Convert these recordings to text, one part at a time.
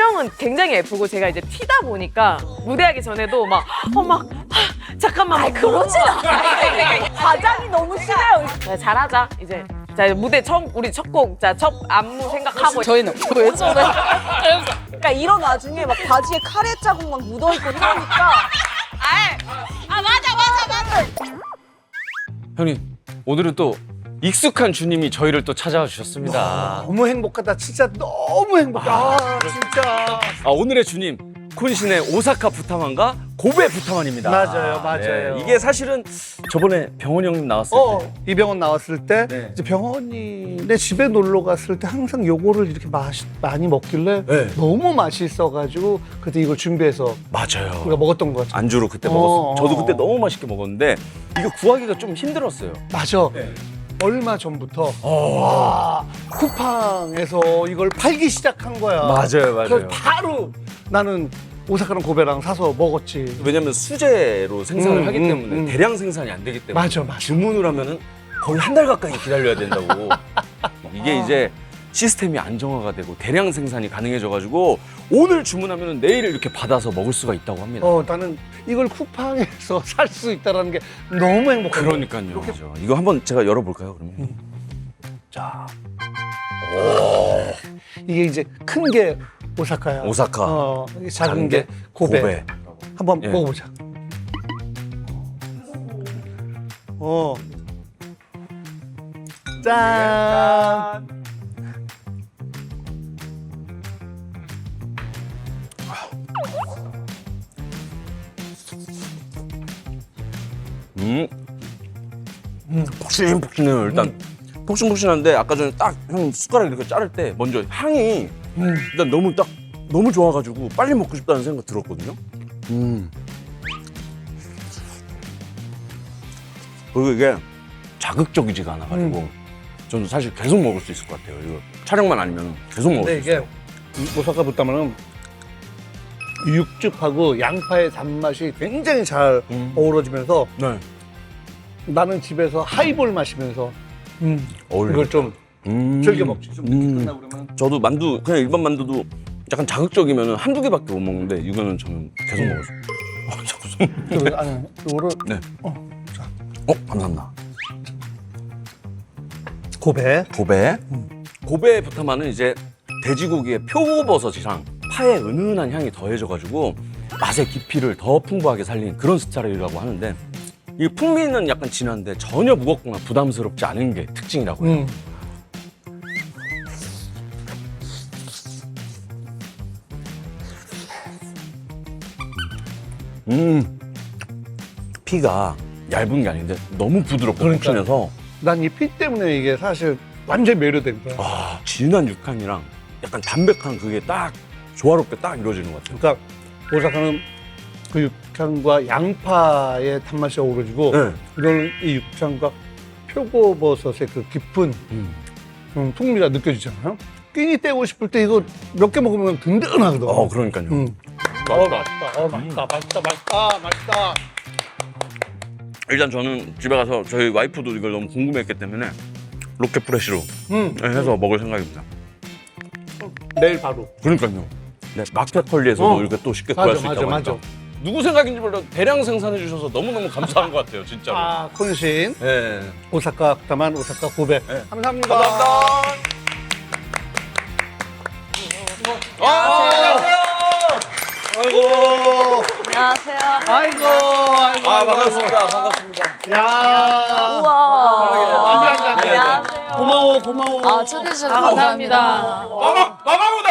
체형은 굉장히 예쁘고 제가 이제 티다 보니까 무대하기 전에도 잠깐만 그러진 않아요. 과장이 너무 심해요. 잘하자 이제 자 무대 우리 첫 곡 자 첫 안무 생각하고 저희는 왜 저래? 그러니까 이런 와중에 막 바지에 카레 자국 막 묻어있고 이러니까 맞아 형님, 오늘은 또 익숙한 주님이 저희를 또 찾아와 주셨습니다. 너무 행복하다. 진짜 너무 행복해. 아, 진짜. 오늘의 주님, 콘신의 오사카 부타만과 고베 부타만입니다. 맞아요. 이게 사실은 저번에 병원 형님 나왔을 때 이병헌 나왔을 때 네. 이제 병헌이 내 집에 놀러 갔을 때 항상 요거를 이렇게 많이 먹길래 네. 너무 맛있어가지고 그때 이걸 준비해서 맞아요. 우리가 먹었던 거 같아. 안주로 그때 어, 먹었어요. 저도 어. 그때 너무 맛있게 먹었는데 이거 구하기가 좀 힘들었어요. 맞아. 네. 얼마 전부터 와, 쿠팡에서 이걸 팔기 시작한 거야. 맞아요. 그래서 바로 나는 오사카랑 고베랑 사서 먹었지. 왜냐면 수제로 생산을 하기 때문에 음. 대량 생산이 안 되기 때문에 맞아. 주문을 하면은 거의 한 달 가까이 기다려야 된다고. 이게 이제 시스템이 안정화가 되고 대량 생산이 가능해져가지고 오늘 주문하면 내일 이렇게 받아서 먹을 수가 있다고 합니다. 나는 이걸 쿠팡에서 살 수 있다는 게 너무 행복해. 그러니까요. 그죠. 이거 한번 제가 열어볼까요, 그러면? 자, 이게 이제 큰 게 오사카야. 오사카. 이게 작은 게 고베. 한번 예. 먹어보자. 짠. 폭신폭신해요. 일단 폭신폭신한데 아까 전에 딱 형 숟가락 이렇게 자를 때 먼저 향이 일단 너무 좋아가지고 빨리 먹고 싶다는 생각 들었거든요. 그리고 이게 자극적이지가 않아가지고 저는 사실 계속 먹을 수 있을 것 같아요. 이거 촬영만 아니면 계속 먹을 근데 수 이게 있어요. 오사카 부타만은 육즙하고 양파의 단맛이 굉장히 잘 어우러지면서 네. 나는 집에서 하이볼 마시면서 어울려. 이걸 좀 즐겨 먹지. 좀 늦게 끝나고 그러면. 저도 만두 그냥 일반 만두도 약간 자극적이면 한두 개밖에 못 먹는데 이거는 저는 계속 먹을 수 있어요. 자꾸 손. 아니, 이거를 네. 자, 감사합니다. 고베. 고베 부타만은 이제 돼지고기의 표고버섯이랑 파의 은은한 향이 더해져가지고 맛의 깊이를 더 풍부하게 살린 그런 스타일이라고 하는데 이 풍미는 약간 진한데 전혀 무겁거나 부담스럽지 않은 게 특징이라고 해요. 피가 얇은 게 아닌데 너무 부드럽고 그러니까. 폭신해서 난 이 피 때문에 이게 사실 완전 매료된 거야. 진한 육향이랑 약간 담백한 그게 딱 조화롭게 딱 이루어지는 것 같아요. 그러니까 오사카는 그 육향과 양파의 단맛이 어우러지고 네. 이거는 이 육향과 표고버섯의 그 깊은 풍미가 느껴지잖아요. 끼니 때우고 싶을 때 이거 몇 개 먹으면 든든하거든. 그러니까요. 맛있다. 일단 저는 집에 가서 저희 와이프도 이걸 너무 궁금했기 때문에 로켓 프레시로 해서 먹을 생각입니다. 내일 바로. 그러니까요. 네, 마켓컬리에서도 이렇게 또 쉽게 구할 수 있다고 맞아. 하니까. 누구 생각인지 몰라도 대량 생산해 주셔서 너무너무 감사한 것 같아요, 진짜로. 콘신 네. 오사카 부타만 오사카 고베. 네. 감사합니다. 감사합니다. 안녕하세요. 아이고. 반갑습니다. 야. 우와. 안녕하세요. 고마워. 초대해 주셔서 감사합니다. 마마무다.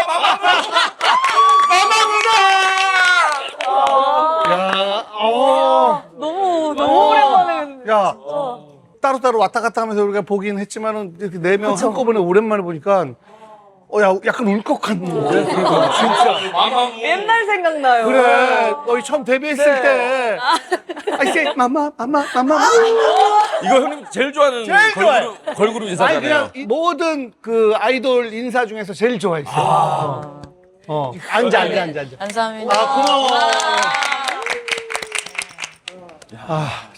야. 너무 오랜만에. 야. 따로따로 왔다 갔다 하면서 우리가 보긴 했지만은 이렇게 네 명 한꺼번에 오랜만에 보니까 야, 약간 울컥한데. 진짜. 옛날 생각나요. 그래. 너희 처음 데뷔했을 때. I say 마마. 이거 형님 제일 좋아하는 제일 걸그룹 아니 인사잖아요. 그냥 모든 그 아이돌 인사 중에서 제일 좋아했어. 앉아. 감사합니다. 고마워.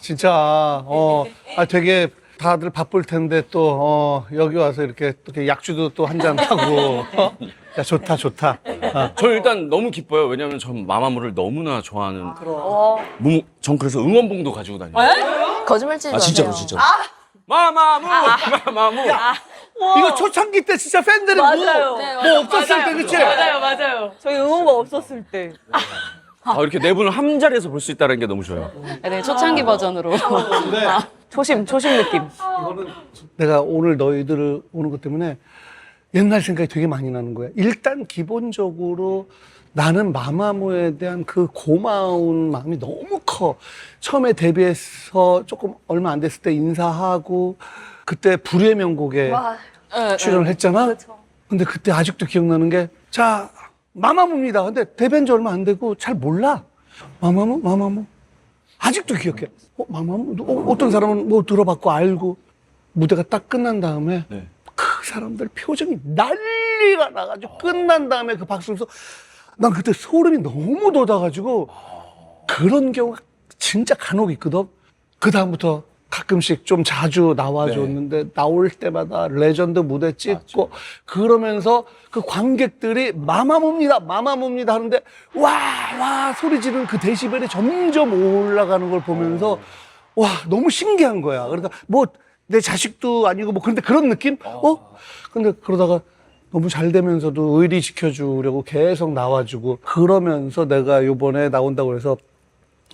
진짜 되게 다들 바쁠 텐데 또 여기 와서 이렇게 약주도 또 한 잔 하고 야, 좋다, 좋다. 저 일단 너무 기뻐요. 왜냐면 전 마마무를 너무나 좋아하는. 전 그래서 응원봉도 가지고 다녀요. 거짓말 치지 마세요. 진짜로 진짜로. 마마무 마마무. 이거 초창기 때 진짜 팬들이 맞아요. 뭐 없었을 때, 그치? 맞아요. 저희 응원가 없었을 때. 이렇게 네 분을 한 자리에서 볼 수 있다는 게 너무 좋아요. 네, 초창기 버전으로. 조심 느낌. 내가 오늘 너희들을 오는 것 때문에 옛날 생각이 되게 많이 나는 거야. 일단 기본적으로 나는 마마무에 대한 그 고마운 마음이 너무 커. 처음에 데뷔해서 조금 얼마 안 됐을 때 인사하고 그때 불후의 명곡에 출연을 했잖아. 근데 그때 아직도 기억나는 게 자, 마마무입니다. 근데 데뷔한 지 얼마 안 되고 잘 몰라. 마마무. 아직도 기억해. 마마무? 어떤 사람은 뭐 들어봤고 알고 무대가 딱 끝난 다음에 네. 그 사람들 표정이 난리가 나가지고 끝난 다음에 그 박수에서 난 그때 소름이 너무 돋아가지고 그런 경우가 진짜 간혹 있거든. 그 다음부터 가끔씩 좀 자주 나와줬는데 나올 때마다 레전드 무대 찍고 그러면서 그 관객들이 마마무입니다 하는데 와 소리 지르는 그 데시벨이 점점 올라가는 걸 보면서 와 너무 신기한 거야. 그러니까 뭐 내 자식도 아니고 뭐 그런데 그런 느낌? 근데 그러다가 너무 잘 되면서도 의리 지켜주려고 계속 나와주고 그러면서 내가 요번에 나온다고 해서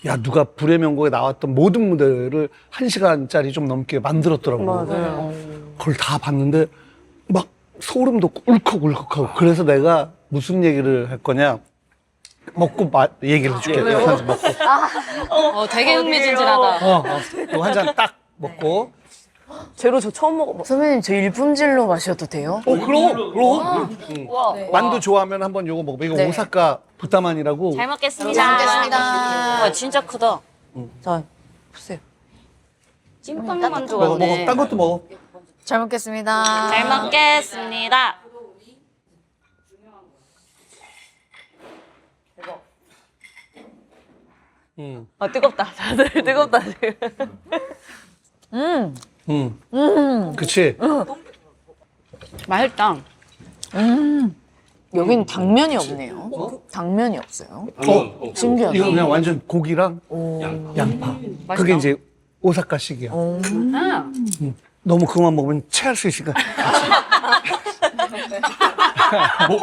야 누가 불의 명곡에 나왔던 모든 무대를 1시간짜리 좀 넘게 만들었더라고. 맞아요. 그걸 다 봤는데 막 소름도 울컥울컥하고 그래서 내가 무슨 얘기를 할 거냐 먹고 얘기를 해줄게. 한 잔 먹고. 되게 흥미진진하다. 이거 한 잔 딱 먹고. 제로 저 처음 먹어봐. 선배님, 저 일품질로 마셔도 돼요? 그럼. 만두 좋아하면 한번 요거 먹어봐. 이거 네. 오사카 부타만이라고. 잘 먹겠습니다. 와, 진짜 크다. 자, 보세요. 찐빵 만두 먹어. 같네. 딴 것도 먹어. 잘 먹겠습니다. 잘 먹겠습니다. 아 뜨겁다. 다들 뜨겁다 지금. 그치? 맛있다. 여긴 당면이 없네요. 당면이 없어요. 신기하다. 이거 그냥 완전 고기랑 양파. 그게 이제 오사카식이야. 너무 그만 먹으면 체할 수 있으니까.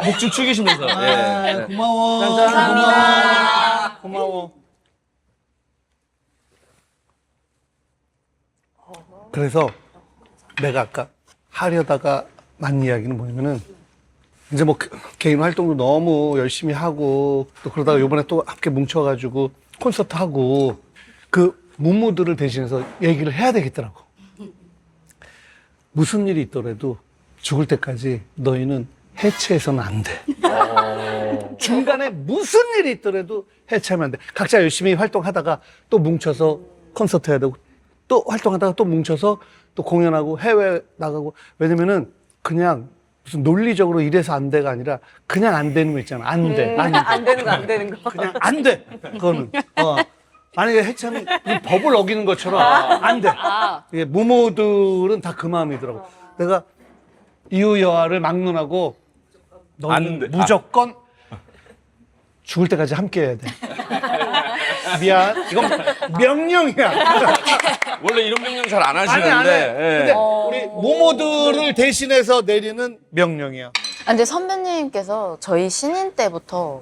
목줄 축이시면서. 네. 고마워. 감사합니다. 고마워. 그래서 내가 아까 하려다가 난 이야기는 뭐냐면은 이제 뭐 개인 활동도 너무 열심히 하고 또 그러다가 요번에 또 함께 뭉쳐가지고 콘서트 하고 그 무무들을 대신해서 얘기를 해야 되겠더라고. 무슨 일이 있더라도 죽을 때까지 너희는 해체해서는 안 돼. 중간에 무슨 일이 있더라도 해체하면 안 돼. 각자 열심히 활동하다가 또 뭉쳐서 콘서트 해야 되고 또 활동하다가 또 뭉쳐서 또 공연하고 해외 나가고. 왜냐면은 그냥 무슨 논리적으로 이래서 안 돼가 아니라 그냥 안 되는 거 있잖아. 안 돼. 안 되는 거. 그냥 안 돼. 그거는. 만약에 해체하면 법을 어기는 것처럼 안 돼. 이게 무모들은 다 그 마음이더라고. 내가 이유여하를 막론하고 안 돼. 너는 무조건 죽을 때까지 함께 해야 돼. 미안. 이건 명령이야. 원래 이런 명령 잘 안 아니, 하시는데. 안 해. 예. 근데 우리 모모들을 대신해서 내리는 명령이야. 근데 선배님께서 저희 신인 때부터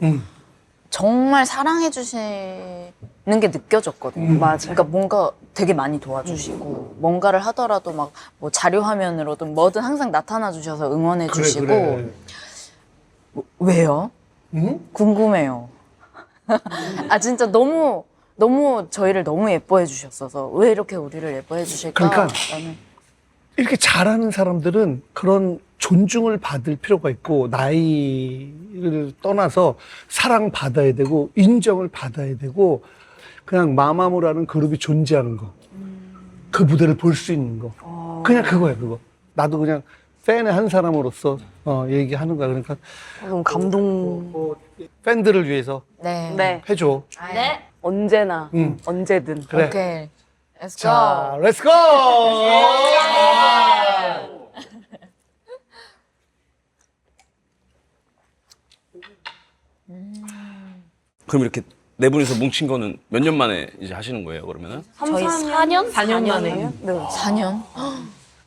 정말 사랑해 주시는 게 느껴졌거든요. 맞아요. 그러니까 뭔가 되게 많이 도와주시고 뭔가를 하더라도 막 뭐 자료 화면으로든 뭐든 항상 나타나 주셔서 응원해 주시고. 그래. 왜요? 응? 궁금해요. 아 진짜 너무 저희를 너무 예뻐해 주셨어서 왜 이렇게 우리를 예뻐해 주실까? 그러니까 나는 이렇게 잘하는 사람들은 그런 존중을 받을 필요가 있고 나이를 떠나서 사랑받아야 되고 인정을 받아야 되고 그냥 마마무라는 그룹이 존재하는 거. 그 무대를 볼 수 있는 거. 그냥 그거야 그거. 나도 그냥 팬의 한 사람으로서 얘기하는 거야. 그러니까 너무 감동. 팬들을 위해서 네. 네. 해줘. 네. 언제나 응. 언제든. 그래. 오케이. Let's go. 자, 렛츠고! 그럼 이렇게 네 분이서 뭉친 거는 몇 년 만에 이제 하시는 거예요, 그러면은? 저희 4년? 4년 만에. 네. 4년?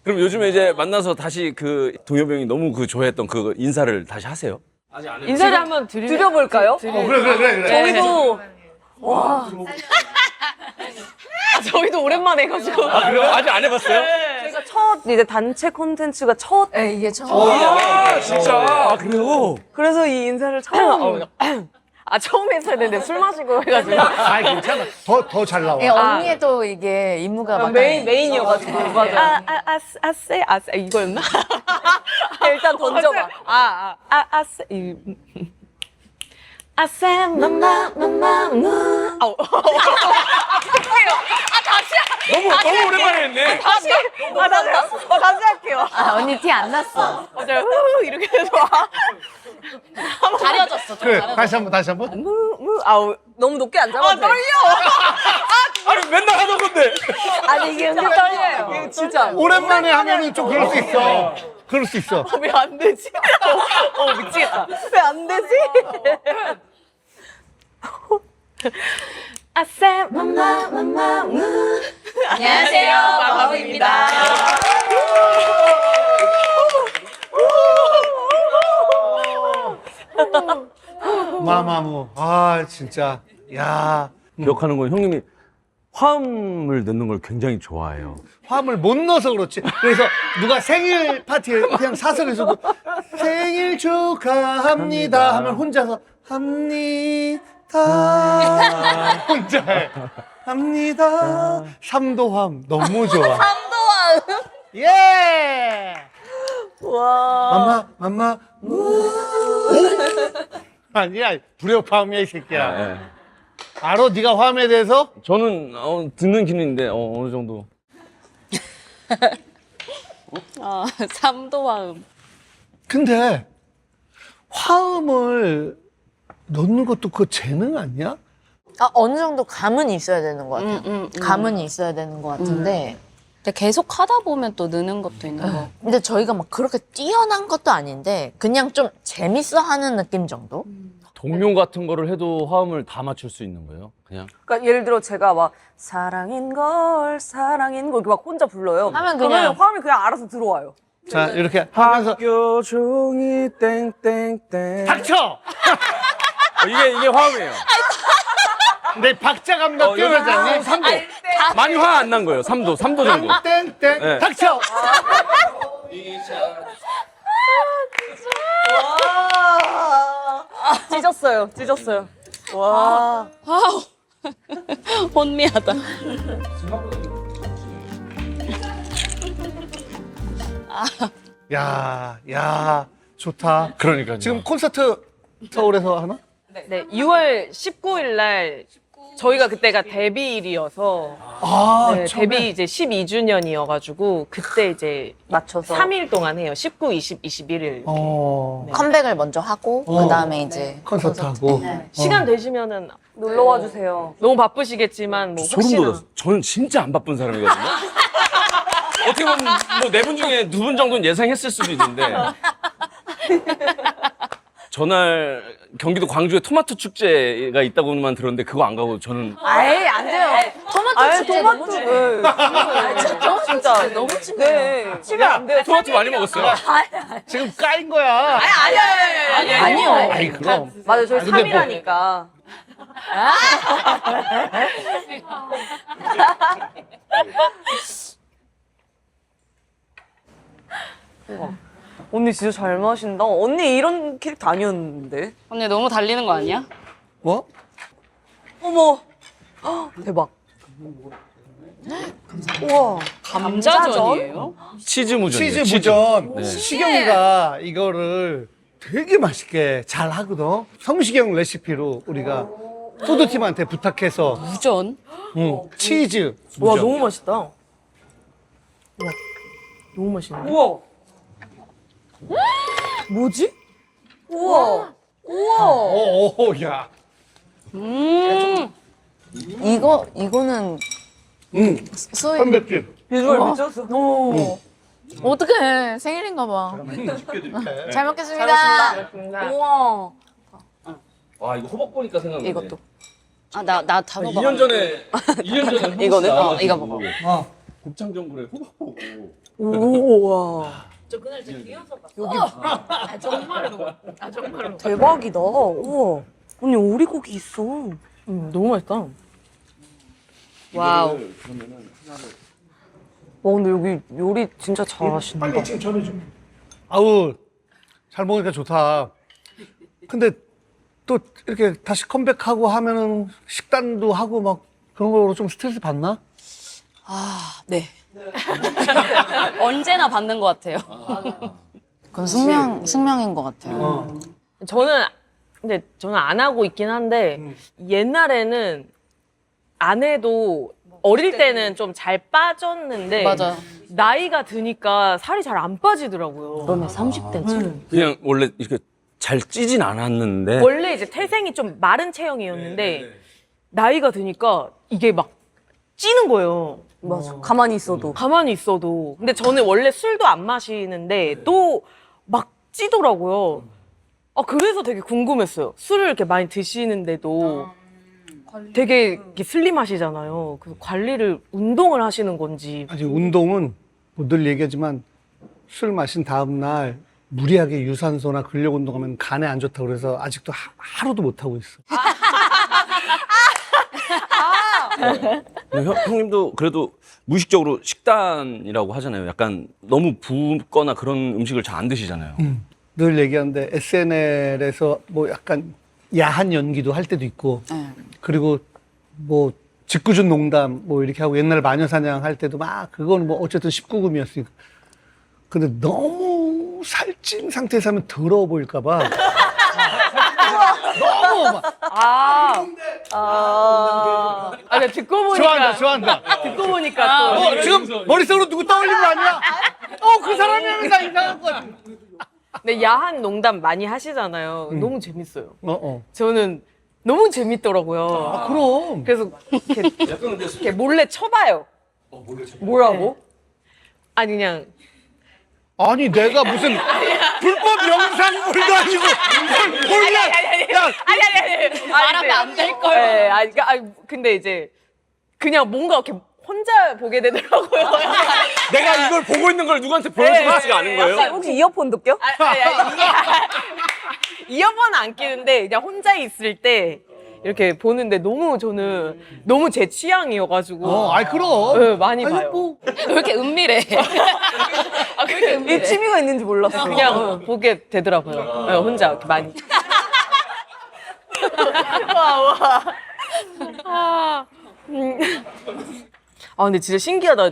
그럼 요즘에 이제 만나서 다시 그 동엽이 형이 너무 그 좋아했던 그 인사를 다시 하세요? 인사를 한번 드려볼까요? 그래. 저희도 저희도 오랜만에 해가지고. 아, 그래요? 아직 안 해봤어요? 저희가 첫 이제 단체 콘텐츠가 첫 네, 이게 처음. 아, 진짜? 아, 그래요? 그래서 이 인사를 처음 처음 했어야 되는데 술 마시고 해가지고. 아, 괜찮아. 더 잘 나와. 예, 언니의 또 이게 임무가 막 메인이어가지고 맞아. 아세 이거였나? 일단 던져봐. 아세 아세 마마 아우. 너무 오랜만에 했네. 다시 할게요. 아, 언니 티 안 났어. 맞아요. 후 이렇게 해서 가려졌어. 그래, 다시 한번. 아우 너무 높게 안 잡아도 돼. 떨려. 아니, 맨날 하던 건데. 아니 이게 은근 떨려요. 이게 진짜. 오랜만에 하면은 좀 그럴 수 있어. 그럴 수 있어. 왜 안 되지? 미치겠다. 왜 안 되지? 아세 마마 안녕하세요, 마마무입니다. 마마무. 아, 진짜. 야. 기억하는 건 형님이 화음을 넣는 걸 굉장히 좋아해요. 화음을 못 넣어서 그렇지. 그래서 누가 생일 파티에 그냥 사석에서도 생일 축하합니다 하면 혼자서 합니다. 혼자 해. 합니다. 삼도화음 너무 좋아. 삼도화음. 예! 와. 맘마. 아니야, 불협화음이야, 이 새끼야. 네. 알아? 네가 화음에 대해서? 저는 듣는 기능인데 어느 정도. 삼도화음. 근데 화음을 넣는 것도 그 재능 아니야? 아, 어느 정도 감은 있어야 되는 것 같아요. 감은 있어야 되는 것 같은데. 근데 계속 하다 보면 또 느는 것도 있는 거. 근데 저희가 막 그렇게 뛰어난 것도 아닌데 그냥 좀 재밌어 하는 느낌 정도? 동요 같은 거를 해도 화음을 다 맞출 수 있는 거예요, 그냥. 그러니까 예를 들어 제가 막 사랑인 걸 이렇게 막 혼자 불러요. 하면 그러면 그냥- 화음이 그냥 알아서 들어와요. 자, 이렇게 하면서. 학교 종이 땡땡땡. 닥쳐! 이게 화음이에요. 내 박자 감각 뛰어나지 않니? 3도. 많이 화 안 난 거예요. 3도 정도. 땡땡. 네. 닥쳐! 찢었어요. 와. 혼미하다. 야, 좋다. 그러니까요. 지금 콘서트 서울에서 하나? 네, 6월 19일 날 저희가 그때가 데뷔일이어서 아, 네, 데뷔 이제 12주년이어가지고 그때 이제 맞춰서. 3일 동안 해요. 19, 20, 21일. 컴백을 먼저 하고 그 다음에 이제 콘서트 하고. 시간 되시면은 놀러 와 주세요. 너무 바쁘시겠지만 뭐 소름 혹시나 돋았어. 저는 진짜 안 바쁜 사람이거든요. 어떻게 보면 뭐 네 분 중에 두 분 정도는 예상했을 수도 있는데 전날 경기도 광주에 토마토 축제가 있다고만 들었는데 그거 안 가고 저는 아예 안 돼요. 토마토 축제 너무 중요해. 진짜 너무 중요해. 네. 치면 안 돼요. 토마토 많이 먹었어요. 지금 까인 거야. 아니요. 아니, 그럼. 맞아요. 저희 근데 뭐- 3일하니까. 언니 진짜 잘 마신다. 언니 이런 캐릭터 아니었는데. 언니 너무 달리는 거 아니야? 뭐? 어머. 헉, 대박. 우와. 감자전이에요? 치즈 무전이에요. 치즈 무전. 네. 시경이가 이거를 되게 맛있게 잘 하거든. 성시경 레시피로 우리가 푸드팀한테 부탁해서 무전? 치즈 와 무전. 너무 맛있다. 와, 너무 맛있네. 우와. 뭐지? 우와. 우와. 오, 야. 이거는 수희 선배님. 비주얼 미쳤어. 오. 어떡해 생일인가 봐. 잘 먹겠습니다. 우와. 와 이거 호박 보니까 생각나네. 이것도. 나 단호박. 2년 전에 2년 전에 이거는? 이거 먹어. 곱창 전골에 호박 보고. 우와. 대박이다. 우와. 언니 오리고기 있어. 너무 맛있다. 와우. 그러면은 하나를 근데 여기 요리 진짜 잘하시네. 빨리 지금 전해줘. 아우, 잘 먹으니까 좋다. 근데 또 이렇게 다시 컴백하고 하면은 식단도 하고 막 그런 거로 좀 스트레스 받나? 네. 언제나 받는 것 같아요. 그건 숙명인 것 같아요. 근데 저는 안 하고 있긴 한데 옛날에는 안 해도 어릴 때는 좀 잘 빠졌는데 맞아. 나이가 드니까 살이 잘 안 빠지더라고요. 그러면 30대지. 그냥 원래 이렇게 잘 찌진 않았는데 원래 이제 태생이 좀 마른 체형이었는데 나이가 드니까 이게 막 찌는 거예요. 맞아. 가만히 있어도. 가만히 있어도. 근데 저는 원래 술도 안 마시는데 또 막 찌더라고요. 그래서 되게 궁금했어요. 술을 이렇게 많이 드시는데도 되게 이렇게 슬림하시잖아요. 그래서 관리를 운동을 하시는 건지. 아니, 운동은 뭐 늘 얘기하지만 술 마신 다음 날 무리하게 유산소나 근력 운동하면 간에 안 좋다고 그래서 아직도 하루도 못 하고 있어. 형님도 그래도 무의식적으로 식단이라고 하잖아요. 약간 너무 붓거나 그런 음식을 잘 안 드시잖아요. 늘 얘기하는데 SNL에서 뭐 약간 야한 연기도 할 때도 있고 그리고 뭐 짓궂은 농담 뭐 이렇게 하고 옛날 마녀사냥 할 때도 막 그건 뭐 어쨌든 19금이었으니까 근데 너무 살찐 상태에서 하면 더러워 보일까 봐 너무 막 근데 듣고 보니까. 좋아한다 듣고 보니까 또. 지금 머릿속으로 누구 떠올린 거 아니야? 그 사람이 항상 이상한 거 같아. 근데 야한 농담 많이 하시잖아요. 너무 재밌어요. 어. 저는 너무 재밌더라고요. 그럼 그래서 이렇게 몰래 쳐봐요. 뭐라고? 아니 그냥 아니 내가 무슨 불법 영상물도 아니고 뭘 몰라 야 아니. 말하면 안 될 걸. 네, 근데 이제 그냥 뭔가 이렇게 혼자 보게 되더라고요. 내가 이걸 보고 있는 걸 누구한테 보여주고 싶지가 않은 거예요? 혹시 이어폰도 껴? 이어폰은 안 끼는데 그냥 혼자 있을 때 이렇게 보는데 저는 너무 제 취향이어가지고 아이 그럼 네, 많이 아니, 봐요. 뭐 왜 이렇게 은밀해? 왜 이렇게 이 은밀해? 취미가 있는지 몰랐어. 그냥 보게 되더라고요. 네, 혼자 이렇게 많이. 근데 진짜 신기하다.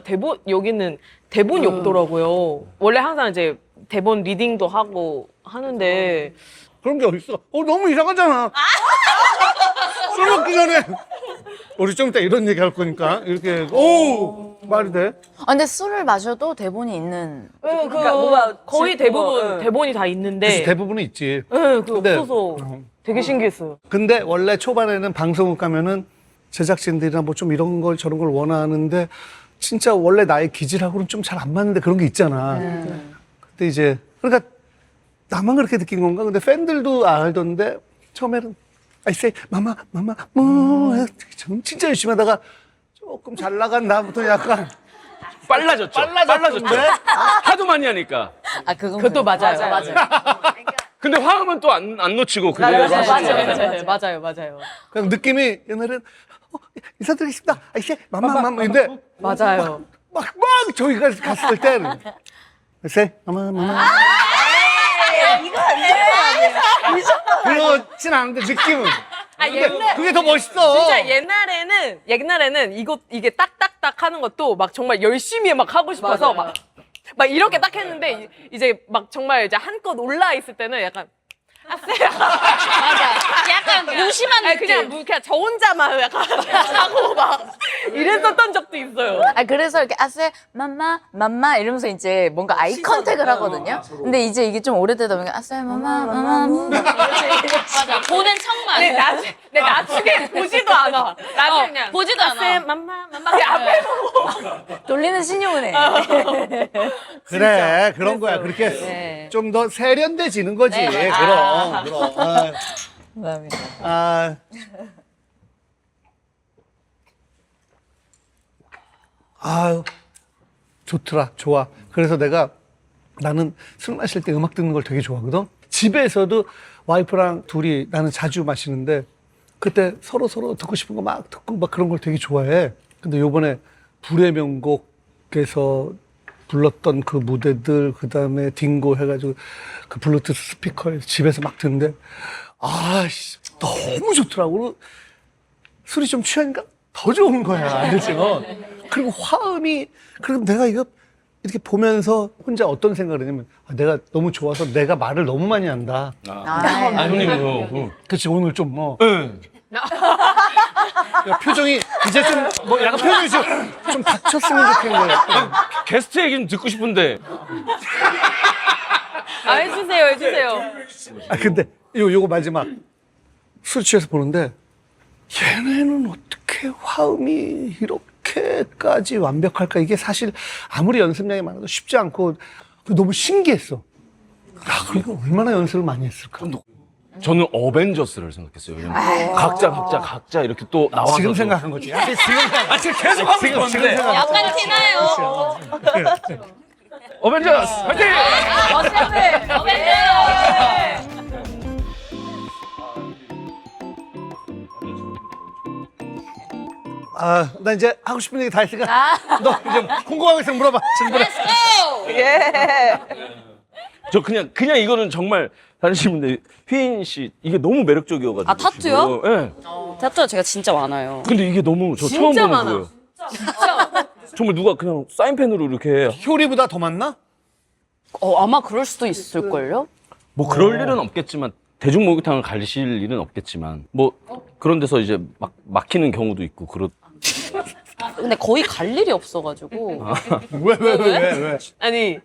여기는 대본이 없더라고요. 원래 항상 이제 대본 리딩도 하고 하는데 그런 게 어딨어 너무 이상하잖아 술 먹기 전에 우리 좀 이따 이런 얘기 할 거니까 이렇게 말이 돼? 근데 술을 마셔도 대본이 있는. 그러니까 뭔가 거의 대부분 대본이 다 있는데 그치, 대부분은 있지 그거 근데- 없어서 되게 신기했어요. 근데 원래 초반에는 방송국 가면은 제작진들이나 뭐 좀 이런 걸 저런 걸 원하는데 진짜 원래 나의 기질하고는 좀 잘 안 맞는데 그런 게 있잖아. 근데 이제 그러니까 나만 그렇게 느낀 건가? 근데 팬들도 알던데 처음에는 I say 마마 뭐 진짜 열심히 하다가 조금 잘 나간 다음부터 약간 빨라졌죠. 빨라졌는데? 하도 많이 하니까. 그것도 맞아요. 근데 화음은 또 안 놓치고 그게 맞아요. 그냥 느낌이 옛날엔 인사드리겠습니다. I say 마마 근데 맞아요. 막 저기가 갔을 때는 I say 마마 그렇진 않은데 느낌은 근데 그게 더 멋있어. 진짜 옛날에는 이게 딱딱딱 하는 것도 막 정말 열심히 막 하고 싶어서 막 이렇게 딱 했는데 이제 막 정말 이제 한껏 올라 있을 때는 약간 맞아. 약간 무심한 아니, 느낌. 그냥 저 혼자만 약간 하고 막 이랬었던 적도 있어요. 그래서 이렇게 아세 맘마 이러면서 이제 뭔가 아이 컨택을 하거든요. 근데 이제 이게 좀 오래되다 보니까 아세 맘마 맞아. 보는 척만. 근데 나중에 보지도 않아. 나중에 그냥 보지도 않아. 쌤, 맘마 그냥 앞에 보고. 돌리는 신용은 해. 그래 그런 거야. 그렇게 좀 더 세련돼지는 거지. 그럼. 감사합니다. 아. 아유, 좋더라, 좋아. 그래서 나는 술 마실 때 음악 듣는 걸 되게 좋아하거든? 집에서도 와이프랑 둘이 나는 자주 마시는데 그때 서로 듣고 싶은 거 막 듣고 막 그런 걸 되게 좋아해. 근데 요번에 불의 명곡에서 불렀던 그 무대들, 그 다음에 딩고 해가지고 그 블루투스 스피커에 집에서 막 듣는데 아씨, 너무 좋더라고. 술이 좀 취하니까 더 좋은 거야, 알지? 그리고 화음이, 그리고 내가 이거 이렇게 보면서 혼자 어떤 생각을 했냐면, 내가 너무 좋아서 내가 말을 너무 많이 한다. 형님, 그치, 오늘 좀 야, 표정이 이제 좀 약간 표정이 좀 닥쳤으면 좋겠는데. 게스트 얘기 좀 듣고 싶은데. 아, 해주세요. 근데 요거 마지막 술 취해서 보는데 얘네는 어떻게 화음이 이렇게까지 완벽할까? 이게 사실 아무리 연습량이 많아도 쉽지 않고 너무 신기했어. 그리고 얼마나 연습을 많이 했을까? 저는 어벤져스를 생각했어요. 왜냐면 각자 이렇게 또 나와서 지금 생각한 거지. 지금 계속 하고 지금 있었는데. 생각. 약간 티나요. 어벤져스 화이팅! 아, 나 이제 하고 싶은 얘기 다 했으니까 너 이제 궁금한 거 있으면 물어봐. 지금 물어. 저 그냥 이거는 정말 다른 질문인데 휘인 씨 이게 너무 매력적이어가지고. 아, 타투요? 지금. 네. 타투가 제가 진짜 많아요. 근데 이게 너무 저 처음 진짜 보는 많아. 거예요. 정말 누가 그냥 사인펜으로 이렇게 효리보다 더 많나? 아마 그럴 수도 있을걸요? 뭐 그럴 일은 없겠지만 대중 목욕탕을 가실 일은 없겠지만 뭐 그런 데서 이제 막 막히는 경우도 있고 근데 거의 갈 일이 없어가지고. 왜? 아니,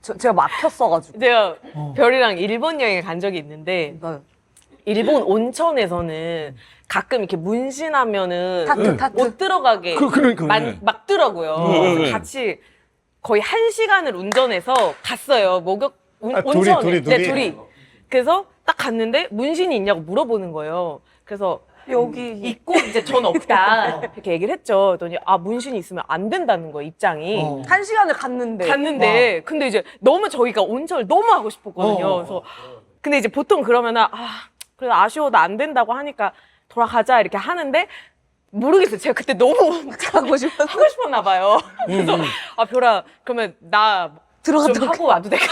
제가 막혔어가지고. 제가 별이랑 일본 여행을 간 적이 있는데, 일본 온천에서는 가끔 이렇게 문신하면은 타투. 못 들어가게 그러니까요. 막더라고요. 그래서 같이 거의 1시간을 운전해서 갔어요. 온천에. 둘이? 네, 둘이. 그래서 딱 갔는데 문신이 있냐고 물어보는 거예요. 그래서 여기 있고 이제 전 없다 이렇게 얘기를 했죠. 그랬더니 문신이 있으면 안 된다는 거예요, 입장이. 1시간을 갔는데. 근데 이제 너무 저희가 온천을 너무 하고 싶었거든요. 그래서 근데 이제 보통 그러면은 그래도 아쉬워 나 안 된다고 하니까 돌아가자 이렇게 하는데 모르겠어요. 제가 그때 너무 하고 싶었나 봐요. 그래서 별아 그러면 나 좀 하고 와도 될까?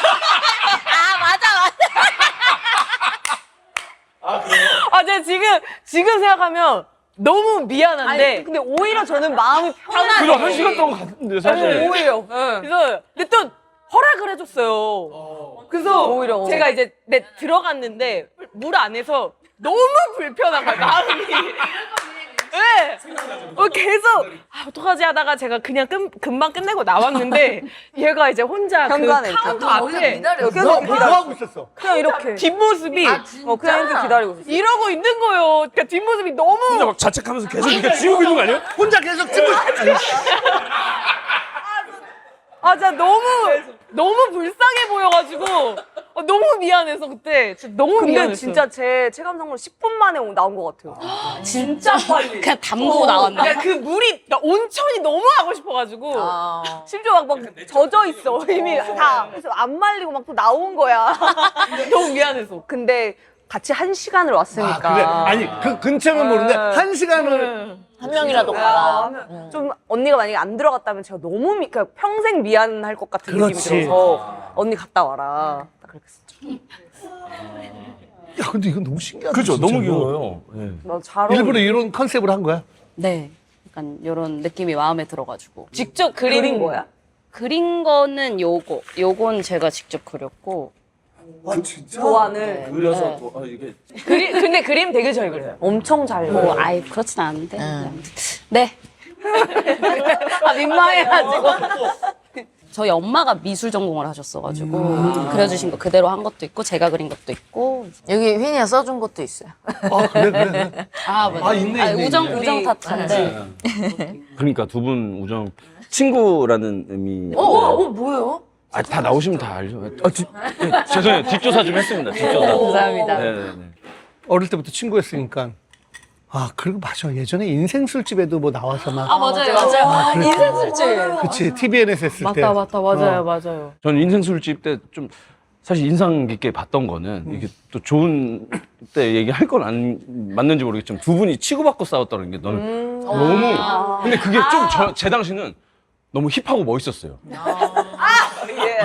제가 지금 생각하면 너무 미안한데. 아니, 근데 오히려 저는 마음이 그래도 1시간 동안 갔는데 사실. 오히려. 그래서 근데 또 허락을 해줬어요. 그래서 오히려. 제가 이제 들어갔는데 물 안에서 너무 불편한 거예요, 마음이. 네. 계속 어떡하지 하다가 제가 그냥 금방 끝내고 나왔는데 얘가 이제 혼자 그 현관에 카운터 앞에 뭐 하고 있었어? 그냥 이렇게. 뒷모습이 그냥 이렇게 기다리고 있었어. 이러고 있는 거예요. 그러니까 뒷모습이 혼자 너무 막 자책하면서 계속 이렇게 지우고 있는 거 아니에요? 혼자 계속 찍고 진짜 너무 불쌍해 보여가지고 너무 미안해서 그때 진짜 너무 근데 미안했어요. 진짜 제 체감상으로 10분 만에 나온 것 같아요. 진짜 빨리. 그냥 담그고 나왔네. 그러니까 그 물이 온천이 너무 하고 싶어가지고 심지어 막 젖어 있어. 이미 다. 그래서 안 말리고 막 또 나온 거야. 너무 미안해서. 근데 같이 1시간을 왔으니까. 그래. 아니 그 근처면 모르는데 1시간을 한 명이라도 가라. 좀 언니가 만약에 안 들어갔다면 제가 너무 그냥 평생 미안할 것 같은 그렇지. 느낌이 들어서 언니 갔다 와라. 딱 그렇게 했었죠. 야 근데 이건 너무 신기하다. 그죠, 진짜. 너무 귀여워요. 네. 잘 어울려. 일부러 이런 컨셉으로 한 거야? 네. 약간 이런 느낌이 마음에 들어가지고. 직접 그린 거야? 그린 거는 요건 제가 직접 그렸고. 와 진짜? 도안을 그려서 이게 근데 그림 되게 잘 그려요. 엄청 잘 그려. 아이, 그렇진 않은데. 네. 민망해가지고. 저희 엄마가 미술 전공을 하셨어가지고 그려주신 거 그대로 한 것도 있고 제가 그린 것도 있고. 여기 휘니가 써준 것도 있어요. 그래. 맞아. 있네. 우정 타투인데. 그러니까 두 분 우정 친구라는 의미. 뭐예요? 다 나오시면 다 알죠. 죄송해요. 뒷조사 좀 했습니다. 뒷조사. 감사합니다. 네네네. 어릴 때부터 친구였으니까. 아, 그리고 맞아. 예전에 인생술집에도 뭐 나와서 막. 맞아요. 인생 술집. 그치. TVN에서 했을 때. 맞다, 맞아요, 맞아요. 저는 인생술집 때 좀 사실 인상 깊게 봤던 거는 이게 또 좋은 때 얘기할 건 안 맞는지 모르겠지만 두 분이 치고받고 싸웠다는 게 너는 너무 근데 그게 좀 제 당시는 너무 힙하고 멋있었어요.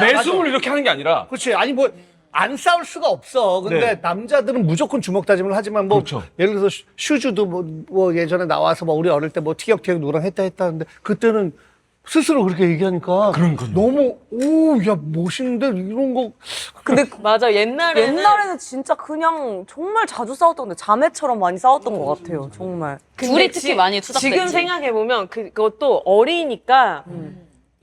내숭을 이렇게 하는 게 아니라 그렇지. 아니 뭐 안 싸울 수가 없어. 근데 네. 남자들은 무조건 주먹 다짐을 하지만 뭐 그렇죠. 예를 들어서 슈즈도 뭐 예전에 나와서 뭐 우리 어릴 때 뭐 티격태격 누구랑 했다 하는데 그때는 스스로 그렇게 얘기하니까 그러니까요. 너무 야 멋있는데 이런 거 근데 맞아, 옛날에는 진짜 그냥 정말 자주 싸웠던 건데 자매처럼 많이 싸웠던 것 같아요. 정말. 둘이 특히 많이 투닥댔지. 지금 생각해보면 그것도 어리니까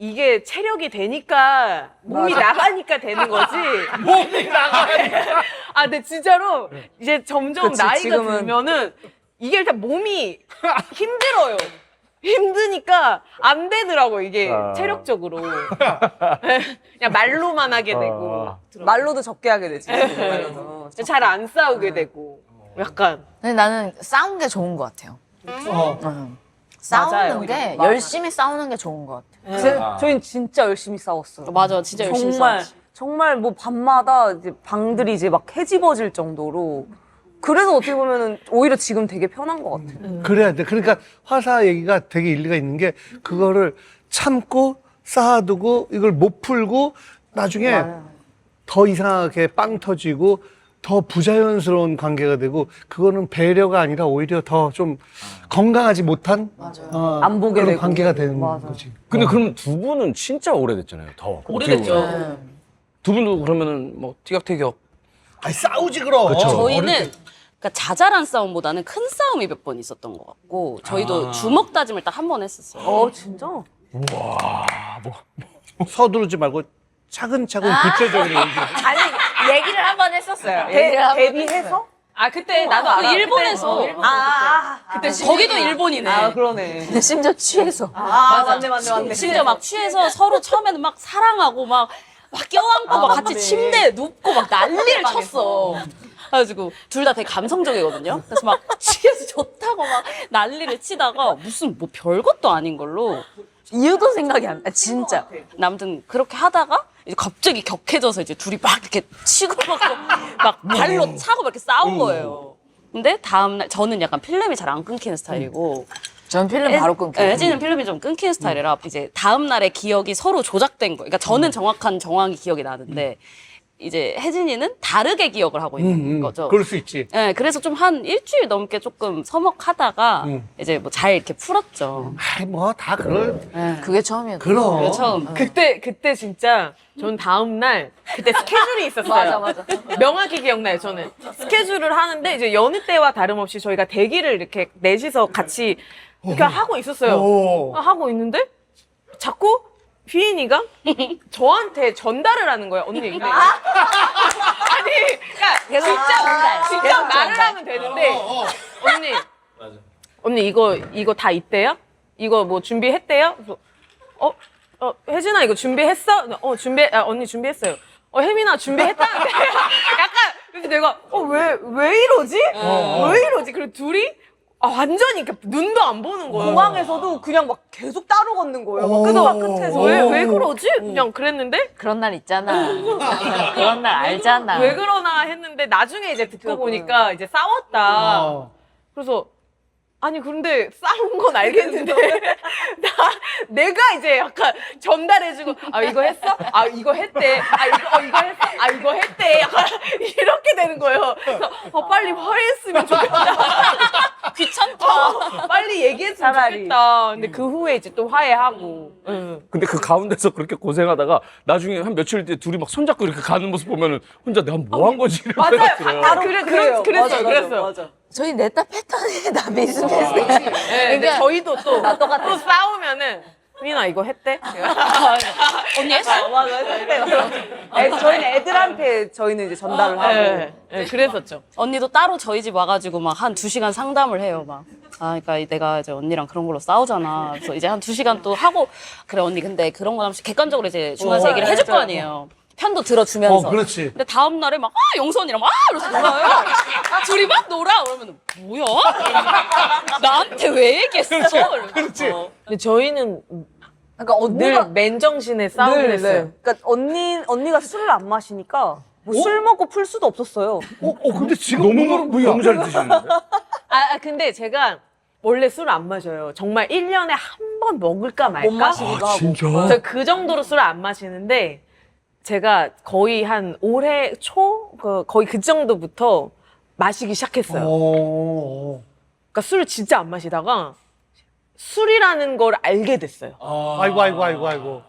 이게 체력이 되니까 몸이 나가니까 되는 거지. 몸이 나가니까. 아, 근데 진짜로 이제 점점 그치, 나이가 지금은. 들면은 이게 일단 몸이 힘들어요. 힘드니까 안 되더라고 이게 체력적으로. 그냥 말로만 하게 되고 말로도 적게 하게 되지. 잘 안 싸우게 되고 약간 근데 나는 싸운 게 좋은 것 같아요. 싸우는 맞아요. 게 열심히 싸우는 게 좋은 것 같아요. 저희는 진짜 열심히 싸웠어요. 맞아, 진짜 열심히 정말 싸웠지. 정말 뭐 밤마다 이제 방들이 이제 막 헤집어질 정도로. 그래서 어떻게 보면은 오히려 지금 되게 편한 것 같아요. 그래야 돼. 그러니까 화사 얘기가 되게 일리가 있는 게 그거를 참고 쌓아두고 이걸 못 풀고 나중에 더 이상하게 빵 터지고 더 부자연스러운 관계가 되고 그거는 배려가 아니라 오히려 더 좀 건강하지 못한 안 보게 그런 되고. 관계가 되는 맞아. 거지. 근데 그럼 두 분은 진짜 오래됐잖아요. 더 오래됐죠. 두 분도 그러면은 뭐 티격태격 아니 싸우지 그럼. 그쵸. 저희는 그러니까 자잘한 싸움보다는 큰 싸움이 몇 번 있었던 것 같고 저희도 주먹 다짐을 딱 한 번 했었어요. 진짜? 서두르지 말고 차근차근 구체적으로 얘기해. 아니 얘기를 한 번 했었어요. 데뷔해서? 아 그때 나도 알아. 일본에서 그때 거기도 일본이네. 그러네. 근데 심지어 취해서. 맞네. 심지어 막 취해서 서로 처음에는 막 사랑하고 막 껴안고 막 같이 침대에 눕고 막 난리를 쳤어. 그래가지고 둘 다 되게 감성적이거든요. 그래서 막 취해서 좋다고 막 난리를 치다가 무슨 뭐 별것도 아닌 걸로 이유도 생각이 안 나. 진짜. 아무튼 그렇게 하다가 이제 갑자기 격해져서 이제 둘이 막 이렇게 치고받고 막 발로 차고 막 이렇게 싸운 거예요. 근데 다음날 저는 약간 필름이 잘 안 끊기는 스타일이고 전 필름 바로 끊겨요. 혜진은 필름이 좀 끊기는 스타일이라 이제 다음 날의 기억이 서로 조작된 거. 그러니까 저는 정확히 기억이 나는데 이제 혜진이는 다르게 기억을 하고 있는 거죠. 그럴 수 있지. 네, 그래서 좀 한 일주일 넘게 조금 서먹하다가 이제 뭐 잘 이렇게 풀었죠. 아이 뭐 다 그럴. 그게 처음이었어요. 그럼. 처음. 그때 진짜 전 다음 날 그때 스케줄이 있었어요. 맞아. 명확히 기억나요. 저는 스케줄을 하는데 이제 여느 때와 다름없이 저희가 대기를 이렇게 넷이서 같이 이렇게 하고 있었어요. 오. 하고 있는데 자꾸 휘인이가 저한테 전달을 하는 거예요. 언니 근데 아니 그러니까 진짜 말을 하면 되는데 언니 이거 다 있대요? 이거 뭐 준비했대요? 그래서 혜진아 이거 준비했어? 언니 준비했어요. 혜민아 준비했다는데 약간 그래서 내가 왜 이러지? 왜 이러지? 그리고 둘이 완전히 그러니까 눈도 안 보는 거예요. 공항에서도 그냥 막 계속 따로 걷는 거예요. 막 그래서 막 끝에서 왜 그러지? 그냥 그랬는데 그런 날 있잖아. 그런 날 알잖아. 왜 그러나 했는데 나중에 이제 듣고 보니까 이제 싸웠다. 그래서 아니 그런데 싸운 건 알겠는데 내가 이제 약간 전달해주고 이거 했어? 이거 했대. 이거 했어? 이거 했대. 약간 이렇게 되는 거예요. 그래서 빨리 화해했으면 좋겠다. 귀찮다. 빨리 얘기했으면 좋겠다. 근데 그 후에 이제 또 화해하고. 근데 그 가운데서 그렇게 고생하다가 나중에 한 며칠 뒤에 둘이 막 손잡고 이렇게 가는 모습 보면은 혼자 내가 뭐 한 거지? 이런 생각 들어요. 맞아요. 그랬어요. 저희 냈다 패턴이 다 비슷했어요. 네, 근데 저희도 또 싸우면은 휘인아 이거 했대? 언니 했어? 맞아. 저희는 애들한테 저희는 이제 전달을 하고. 네, 그랬었죠. 언니도 따로 저희 집 와가지고 막 한 2시간 상담을 해요. 막. 그러니까 내가 이제 언니랑 그런 걸로 싸우잖아. 그래서 이제 한 2시간 또 하고, 그래, 언니 근데 그런 건 한 번씩 객관적으로 이제 중간에서 얘기를 해줄 거 아니에요. 편도 들어주면서. 그렇지. 근데 다음 날에 막 영선이랑 이러면서 놀아요. 둘이 막 놀아. 그러면 뭐야? 나한테 왜 얘기했어? 그렇지. 근데 저희는 그러니까 늘 언니가 맨정신에 싸움을 했어요. 그러니까 언니가 술을 안 마시니까 뭐 술 먹고 풀 수도 없었어요. 근데 지금 너무 잘 드시는데? 근데 제가 원래 술을 안 마셔요. 정말 1년에 한 번 먹을까 말까? 못 마시기도 하고. 진짜? 저 그 정도로 술을 안 마시는데 제가 거의 한 올해 초 거의 그 정도부터 마시기 시작했어요. 그러니까 술을 진짜 안 마시다가 술이라는 걸 알게 됐어요. 아이고.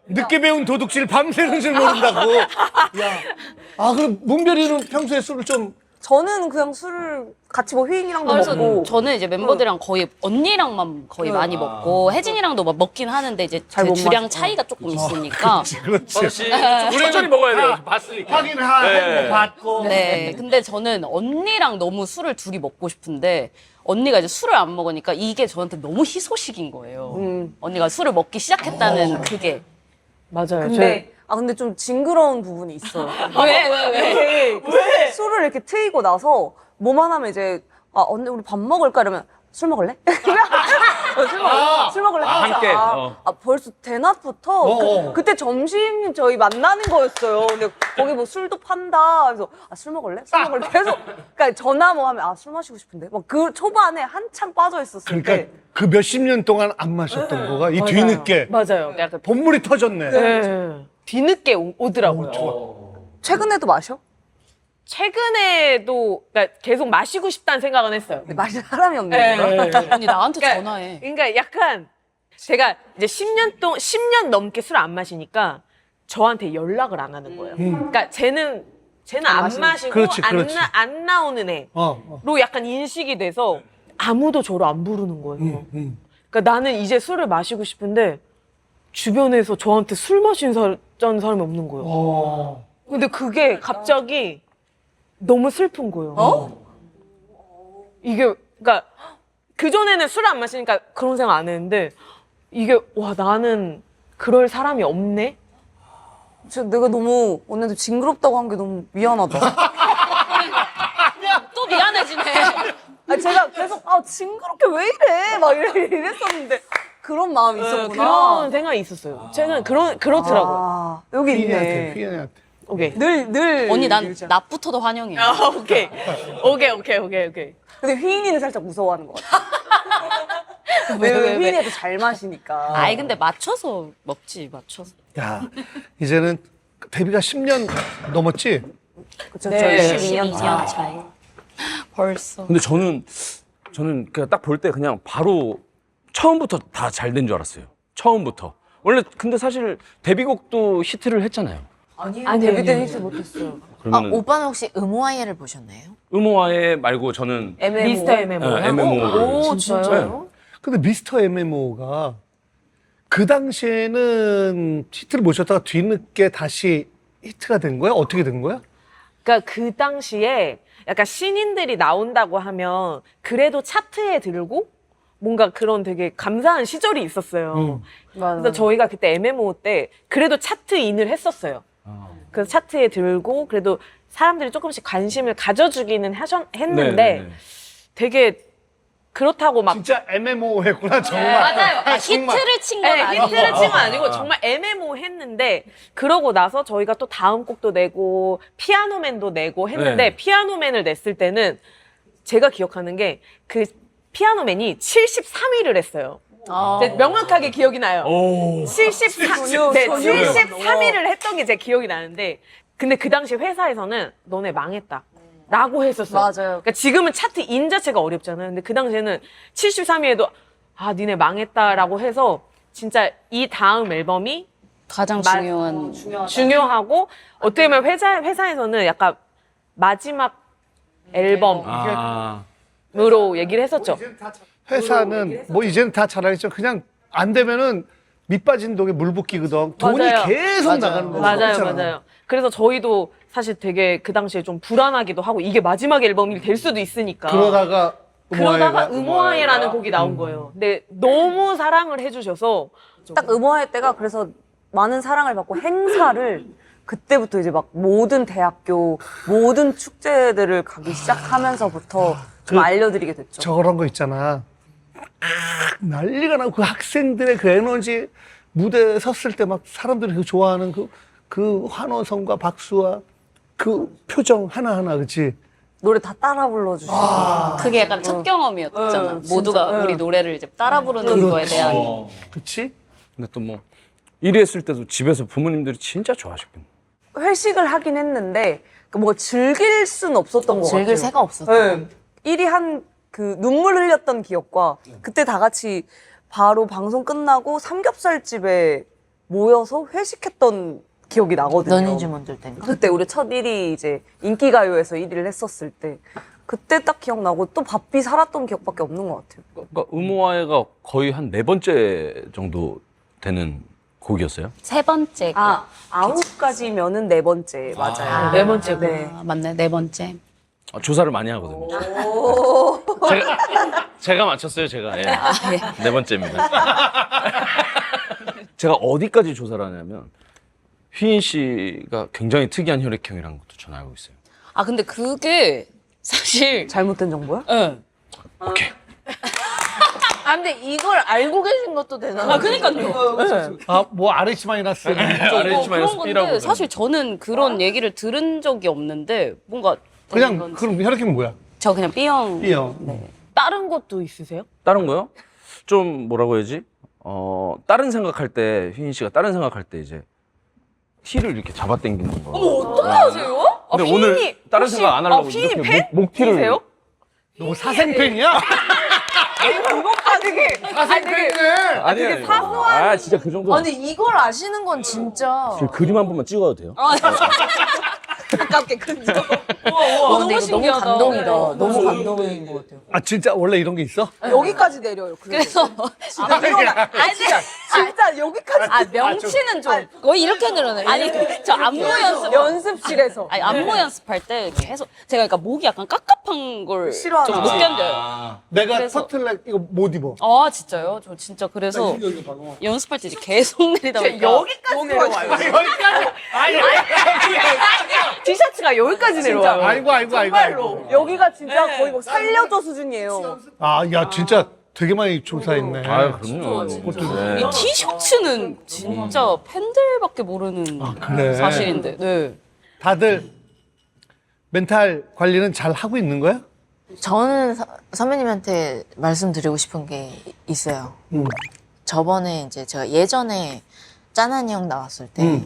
늦게 배운 도둑질 밤새는 줄 모른다고. 야. 그럼 문별이는 평소에 술을 좀. 저는 그냥 술을 같이 뭐 휘인이랑도 그래서 먹고 저는 이제 멤버들이랑 거의 언니랑만 거의 많이 먹고 혜진이랑도 막 먹긴 하는데 이제 잘 제 못 주량 마시고. 차이가 조금 있으니까. 그렇지. 천천히 먹어야 돼요. 봤으니까. 확인하고 받고. 네. 근데 저는 언니랑 너무 술을 둘이 먹고 싶은데 언니가 이제 술을 안 먹으니까 이게 저한테 너무 희소식인 거예요. 언니가 술을 먹기 시작했다는 그게. 맞아요. 근데 좀 징그러운 부분이 있어요. 왜? 술을 이렇게 트이고 나서 뭐만 하면 이제 언니 우리 밥 먹을까 이러면 술 먹을래? 술 먹을래? 함께. 벌써 대낮부터 그때 점심 저희 만나는 거였어요. 근데 거기 뭐 술도 판다. 그래서 술 먹을래? 술 먹을래? 계속 그러니까 전화 뭐 하면 술 마시고 싶은데 막 그 초반에 한참 빠져 있었을 때. 그러니까 그 몇십 년 동안 안 마셨던 거가 이 뒤늦게 맞아요. 약간 본물이 터졌네. 뒤늦게 오더라고요. 최근에도 마셔? 최근에도 그러니까 계속 마시고 싶다는 생각은 했어요. 근데 마실 사람이 없네. 언니 나한테 그러니까- 전화해. 그러니까 약간 제가 이제 10년 넘게 술 안 마시니까 저한테 연락을 안 하는 거예요. 그러니까 쟤는 안 마시고 그렇지. 안 나오는 애로 약간 인식이 돼서 아무도 저를 안 부르는 거예요. 그러니까 나는 이제 술을 마시고 싶은데 주변에서 저한테 술 마시는 사람이 없는 거예요. 근데 그게 갑자기 너무 슬픈 거예요. 이게 그러니까 그전에는 술 안 마시니까 그런 생각 안 했는데 이게 와 나는 그럴 사람이 없네. 내가 너무 언니한테 징그럽다고 한 게 너무 미안하다. 또 미안해지네. 제가 계속 징그럽게 왜 이래 막 이랬었는데 그런 마음이 있었구나. 그런 생각이 있었어요. 제가 그렇더라고요. 여기 휘인이한테, 있네. 휘인이한테. 오케이. 늘 언니 난 이러잖아. 낮부터도 환영해. 오케이. 근데 휘인이는 살짝 무서워하는 것 같아. 왜냐면 휘인이도 잘 마시니까. 아이 근데 맞춰서 먹지 맞춰서. 야, 이제는 데뷔가 10년 넘었지? 그쵸, 네. 저희 12년 12년 차이. 벌써. 근데 저는 그냥 딱 볼 때 그냥 바로 처음부터 다 잘 된 줄 알았어요. 처음부터. 원래 근데 사실 데뷔곡도 히트를 했잖아요. 아니 데뷔 때는 히트 못했어요. 그러면 오빠는 혹시 음호아이를 보셨나요? 음호와의 말고 저는 미스터 MMO. 네, MMO 를. 오, 진짜요? 근데 미스터 MMO가 그 당시에는 히트를 못 쳤다가 뒤늦게 다시 히트가 된 거야? 어떻게 된 거야? 그러니까 그 당시에 약간 신인들이 나온다고 하면 그래도 차트에 들고 뭔가 그런 되게 감사한 시절이 있었어요. 그래서 저희가 그때 MMO 때 그래도 차트인을 했었어요. 그래서 차트에 들고 그래도 사람들이 조금씩 관심을 가져주기는 했는데 네. 되게 그렇다고 막 진짜 MMO 했구나, 정말. 맞아요. 정말. 히트를 친 건 아니고. 히트를 친 건 아니고 정말 MMO 했는데 그러고 나서 저희가 또 다음 곡도 내고 피아노맨도 내고 했는데 네. 피아노맨을 냈을 때는 제가 기억하는 게 그 피아노맨이 73위를 했어요. 제가 명확하게 기억이 나요. 73위를 했던 게 제 기억이 나는데 근데 그 당시 회사에서는 너네 망했다. 라고 했었어요. 맞아요. 그러니까 지금은 차트 인 자체가 어렵잖아요. 근데 그 당시에는 73위에도 니네 망했다라고 해서 진짜 이 다음 앨범이 가장 중요한. 중요하고 어떻게 보면 회사에서는 약간 마지막 앨범으로 얘기를 했었죠. 회사는 뭐 이제는 다 잘하겠죠. 그냥 안 되면은 밑 빠진 독에 물 붓기거든. 돈이 맞아요. 계속 나가는 거죠. 맞아요. 그래서 저희도 사실 되게 그 당시에 좀 불안하기도 하고 이게 마지막 앨범이 될 수도 있으니까. 그러다가 음호아이라는 곡이 나온 거예요. 근데 너무 사랑을 해주셔서 딱 음호할 때가 그래서 많은 사랑을 받고 행사를 그때부터 이제 막 모든 대학교 모든 축제들을 가기 시작하면서부터 좀 알려드리게 됐죠. 저런 거 있잖아. 난리가 나고 그 학생들의 그 에너지 무대에 섰을 때 막 사람들이 그 좋아하는 그 환호성과 박수와 그 표정 하나하나, 그치? 노래 다 따라 불러주시고. 그게 약간 첫 경험이었잖아. 모두가 진짜. 우리 노래를 이제 따라 부르는 거에 대한. 그치? 근데 또 뭐 1위 했을 때도 집에서 부모님들이 진짜 좋아하셨겠네. 회식을 하긴 했는데 뭐 즐길 순 없었던 것 같아요. 즐길 새가 없었어. 네. 1위 한 그 눈물 흘렸던 기억과 그때 다 같이 바로 방송 끝나고 삼겹살집에 모여서 회식했던 기억이 나거든요. 너니지 뭔들 땐가. 그때 우리 첫 1위 이제 인기가요에서 1위를 했었을 때 그때 딱 기억나고 또 바삐 살았던 기억밖에 없는 것 같아요. 그러니까 의무화해가 거의 한 4번째 정도 되는 곡이었어요. 세 번째. 아, 9가지면은 4번째 맞아요. 네 번째. 네. 맞네, 네 번째. 조사를 많이 하거든요. 제가 맞췄어요, 제가. 예. 네 번째입니다. 제가 어디까지 조사를 하냐면 휘인 씨가 굉장히 특이한 혈액형이라는 것도 저는 알고 있어요. 아, 근데 그게 사실. 잘못된 정보야? 응. 오케이. 아 근데 이걸 알고 계신 것도 대단하다. 아, 그니까요. 아, 뭐 RH 마이너스. RH 마이너스 그런 B라고. 건데 사실 저는 그런 얘기를 들은 적이 없는데 뭔가 그냥, 그럼 혈액형이 뭐야? 저 그냥 B형. B형. 다른 것도 있으세요? 다른 거요? 좀 뭐라고 해야지? 다른 생각할 때 휘인 씨가 다른 생각할 때 이제 힐을 이렇게 잡아당기는 거. 어떻게 하세요? 근데 오늘 다른 생각 안 하려고 휘인이 이렇게 목티를. 팬이세요? 너 사생팬이야? 사생팬이네. 아니에요. 아 진짜 그 정도. 아니 이걸 아시는 건 진짜. 지금 그림 한 번만 찍어도 돼요? 가깝게 근접. 와, 근데 이거 너무 감동이다. 너무 감동인 것 같아요. 아, 진짜 원래 이런 게 있어? 여기까지 내려요. 그래서 진짜 여기까지. 아, 명치는 좀 거의 이렇게 늘어나요. 아니, 저 안무 연습. 연습실에서. 아니, 안무 연습할 때 계속 제가 그러니까 목이 약간 깝깝한 걸 싫어하나 좀 못 봐. 견뎌요. 내가 그래서- 터틀넥 이거 못 입어. 아, 진짜요? 저 진짜 그래서 연습할 때 이제 계속 내리다 보니까 여기까지 내려와요. 티셔츠가 여기까지 내려와요. 아이고. 여기가 진짜 거의 뭐 살려줘 수준이에요. 아, 야, 진짜 되게 많이 조사했네. 아 그럼요. 네. 이 티셔츠는 진짜 팬들밖에 모르는 그래? 사실인데. 네. 다들 멘탈 관리는 잘 하고 있는 거야? 저는 선배님한테 말씀드리고 싶은 게 있어요. 저번에 이제 제가 예전에 짠한이 형 나왔을 때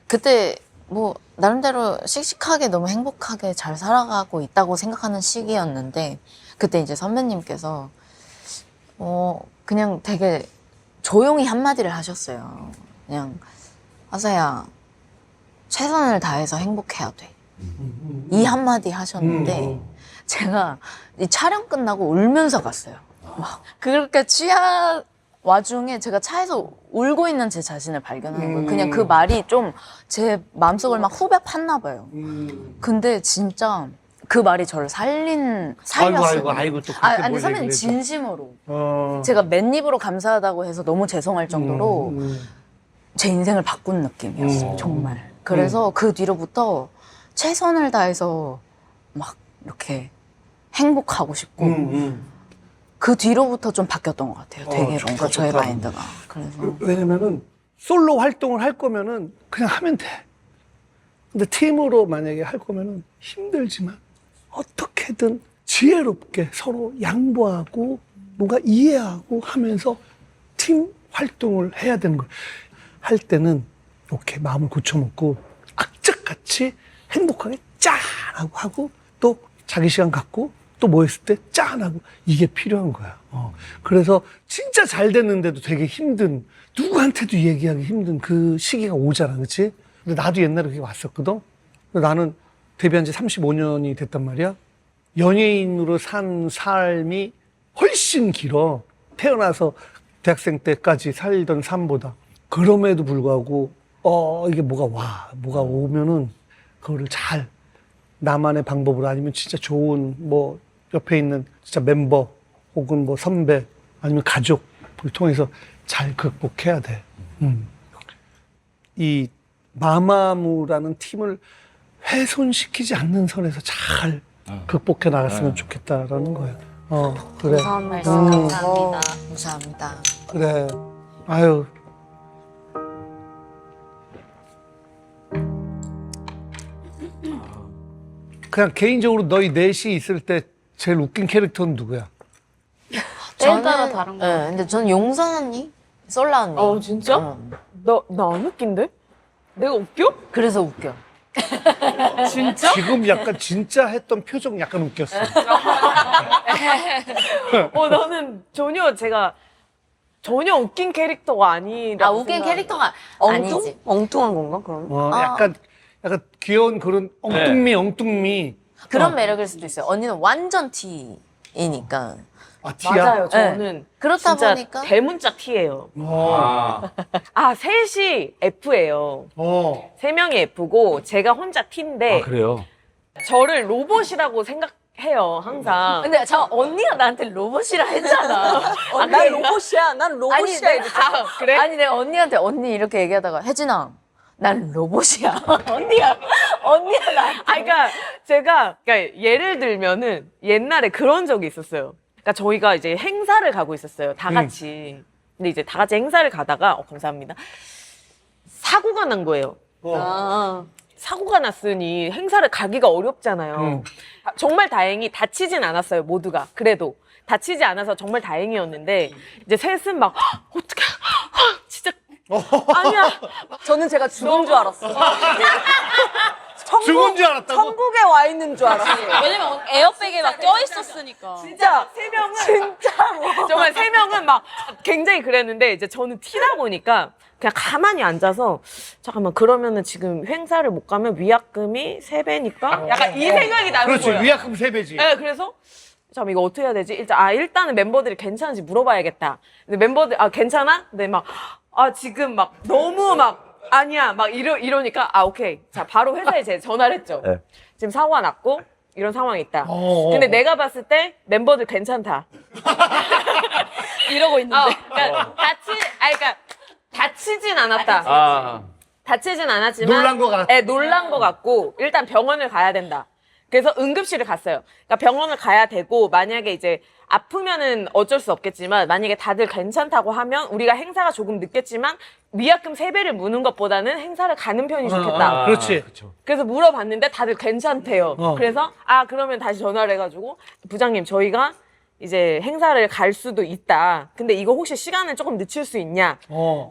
그때 뭐 나름대로 씩씩하게 너무 행복하게 잘 살아가고 있다고 생각하는 시기였는데 그때 이제 선배님께서 그냥 되게 조용히 한마디를 하셨어요. 그냥 화사야 최선을 다해서 행복해야 돼. 이 한마디 하셨는데 제가 이 촬영 끝나고 울면서 갔어요. 막 그렇게 취한 와중에 제가 차에서 울고 있는 제 자신을 발견한 거예요. 그냥 그 말이 좀 제 마음속을 막 후벼 팠나 봐요. 근데 진짜 그 말이 저를 살렸어요. 아이고, 또 그렇게 아니 뭘 선배님 얘기를 해서. 진심으로. 어. 제가 맨입으로 감사하다고 해서 너무 죄송할 정도로 제 인생을 바꾼 느낌이었어요. 정말. 그래서 그 뒤로부터 최선을 다해서 막 이렇게 행복하고 싶고 그 뒤로부터 좀 바뀌었던 것 같아요. 되게 뭔가 저의 마인드가. 그래서 왜냐면은 솔로 활동을 할 거면은 그냥 하면 돼. 근데 팀으로 만약에 할 거면은 힘들지만 어떻게든 지혜롭게 서로 양보하고 뭔가 이해하고 하면서 팀 활동을 해야 되는 거예요. 할 때는 이렇게 마음을 고쳐먹고 악착같이 행복하게 짠하고 하고 또 자기 시간 갖고 또 뭐 했을 때 짠하고 이게 필요한 거야. 그래서 진짜 잘 됐는데도 되게 힘든 누구한테도 얘기하기 힘든 그 시기가 오잖아. 그치? 근데 나도 옛날에 그게 왔었거든. 근데 나는 데뷔한 지 35년이 됐단 말이야. 연예인으로 산 삶이 훨씬 길어. 태어나서 대학생 때까지 살던 삶보다. 그럼에도 불구하고 이게 뭐가 오면은 그거를 잘 나만의 방법으로 아니면 진짜 좋은 뭐 옆에 있는 진짜 멤버 혹은 뭐 선배 아니면 가족을 통해서 잘 극복해야 돼. 이 마마무라는 팀을 훼손시키지 않는 선에서 잘 극복해 나갔으면 좋겠다라는 거야. 그래. 감사합니다. 감사합니다. 감사합니다. 그래. 아유. 그냥 개인적으로 너희 넷이 있을 때 제일 웃긴 캐릭터는 누구야? 때에 따라 다른 거. 네, 근데 저는 용선 언니, 솔라 언니. 진짜? 응. 나 안 웃긴데? 내가 웃겨? 그래서 웃겨. 진짜? 지금 약간 진짜 했던 표정 약간 웃겼어. 나는 전혀 웃긴 캐릭터가 아니라. 웃긴 캐릭터가 엉뚱? 아니지. 엉뚱한 건가 그럼? 약간 귀여운 그런 엉뚱미. 그런 매력일 수도 있어요. 언니는 완전 T이니까. 아, 티야? 맞아요. 저는 그렇다 진짜 보니까 대문자 T예요. 셋이 F예요. 세 명이 F고 제가 혼자 T인데 그래요? 저를 로봇이라고 생각해요, 항상. 근데 언니가 나한테 로봇이라 했잖아. 난 로봇이야. 난 로봇이야. 이랬어. 그래? 아니 내가 언니한테 언니 이렇게 얘기하다가 혜진아 난 로봇이야. 언니가 나. 그러니까 제가 예를 들면은 옛날에 그런 적이 있었어요. 그러니까 저희가 이제 행사를 가고 있었어요, 다 같이. 근데 이제 다 같이 행사를 가다가 감사합니다. 사고가 난 거예요. 사고가 났으니 행사를 가기가 어렵잖아요. 정말 다행히 다치진 않았어요, 모두가. 그래도 다치지 않아서 정말 다행이었는데 이제 셋은 막 어떡해, 진짜 아니야. 저는 제가 죽은 줄 알았어. 죽은 줄 알았다고? 천국에 와 있는 줄 알았어요. 왜냐면 에어백에 막 껴있었으니까. 진짜 세 명은 정말 세 명은 막 굉장히 그랬는데 이제 저는 T다 보니까 그냥 가만히 앉아서 잠깐만 그러면은 지금 행사를 못 가면 위약금이 3배니까 약간 이 생각이 나는 그렇지. 거예요. 위약금 3배지. 네, 그래서 잠깐 이거 어떻게 해야 되지? 일단은 멤버들이 괜찮은지 물어봐야겠다. 근데 멤버들 괜찮아? 근데 막 지금 막 너무 막 아니야 막 이러니까 오케이 자 바로 회사에 제 전화를 했죠. 네. 지금 사고가 났고 이런 상황이 있다. 근데 내가 봤을 때 멤버들 괜찮다. 이러고 있는데. 그러니까 다치진 않았다. 다치진 않았지만 놀란 것 같- 네, 놀란 것 같고 일단 병원을 가야 된다. 그래서 응급실을 갔어요. 그러니까 병원을 가야 되고 만약에 이제 아프면은 어쩔 수 없겠지만 만약에 다들 괜찮다고 하면 우리가 행사가 조금 늦겠지만 위약금 3배를 무는 것보다는 행사를 가는 편이 좋겠다. 그렇지. 그래서 물어봤는데 다들 괜찮대요. 그래서 그러면 다시 전화를 해가지고 부장님 저희가 이제 행사를 갈 수도 있다. 근데 이거 혹시 시간을 조금 늦출 수 있냐?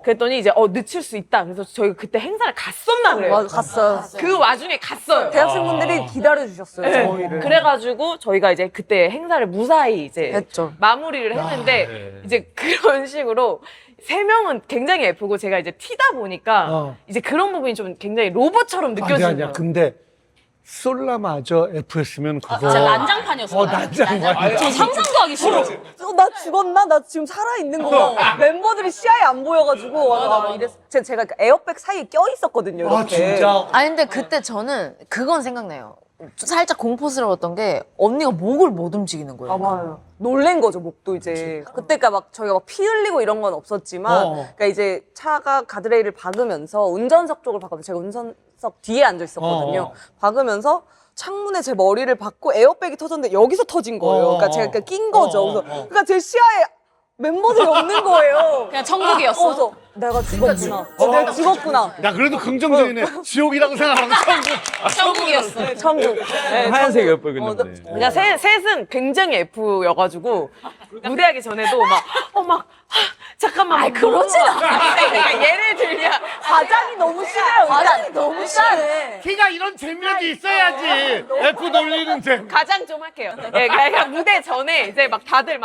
그랬더니 이제 늦출 수 있다. 그래서 저희가 그때 행사를 갔었나 그래요. 맞아, 갔어요. 그 와중에 갔어요. 대학생분들이 기다려주셨어요, 저희를. 그래가지고 저희가 이제 그때 행사를 무사히 이제 했죠. 마무리를 했는데 이제 그런 식으로 3명은 굉장히 F고 제가 이제 T다 보니까 이제 그런 부분이 좀 굉장히 로봇처럼 느껴지는 아니야. 거예요. 근데 솔라마저 F였으면 그거. 진짜 난장판이었어. 난장판. 저 상상도 하기 싫어. 나 죽었나? 나 지금 살아있는 거. 멤버들이 시야에 안 보여가지고. 나 이랬어. 제가 에어백 사이에 껴있었거든요. 이렇게. 아, 진짜. 아니 근데 그때 저는 그건 생각나요. 살짝 공포스러웠던 게 언니가 목을 못 움직이는 거예요. 맞아요. 놀란 거죠, 목도 이제. 그때가 막 저희가 막 피 흘리고 이런 건 없었지만, 그러니까 이제 차가 가드레일을 박으면서 운전석 쪽을 박으면 제가 운전석 뒤에 앉아 있었거든요. 박으면서 창문에 제 머리를 박고 에어백이 터졌는데 여기서 터진 거예요. 그러니까 제가 낀 거죠. 그러니까 제 시야에 멤버들이 없는 거예요. 그냥 천국이었어. 그래서 내가 죽었구나. 내가 죽었구나. 야, 그래도 긍정적이네. 지옥이라고 생각하면 천국이었어. 천국. 네, 하얀색 예뻐 그랬는데. 그러니까 셋은 굉장히 F여가지고 무대하기 전에도 잠깐만 그러진 않아. 그러니까 예를 들면 과장이 너무 심해요. 과장이 너무 심해. 키가 이런 재미라도 있어야지. F 돌리는 재. 가장 좀 할게요. 예, 그러니까 무대 전에 이제 막 다들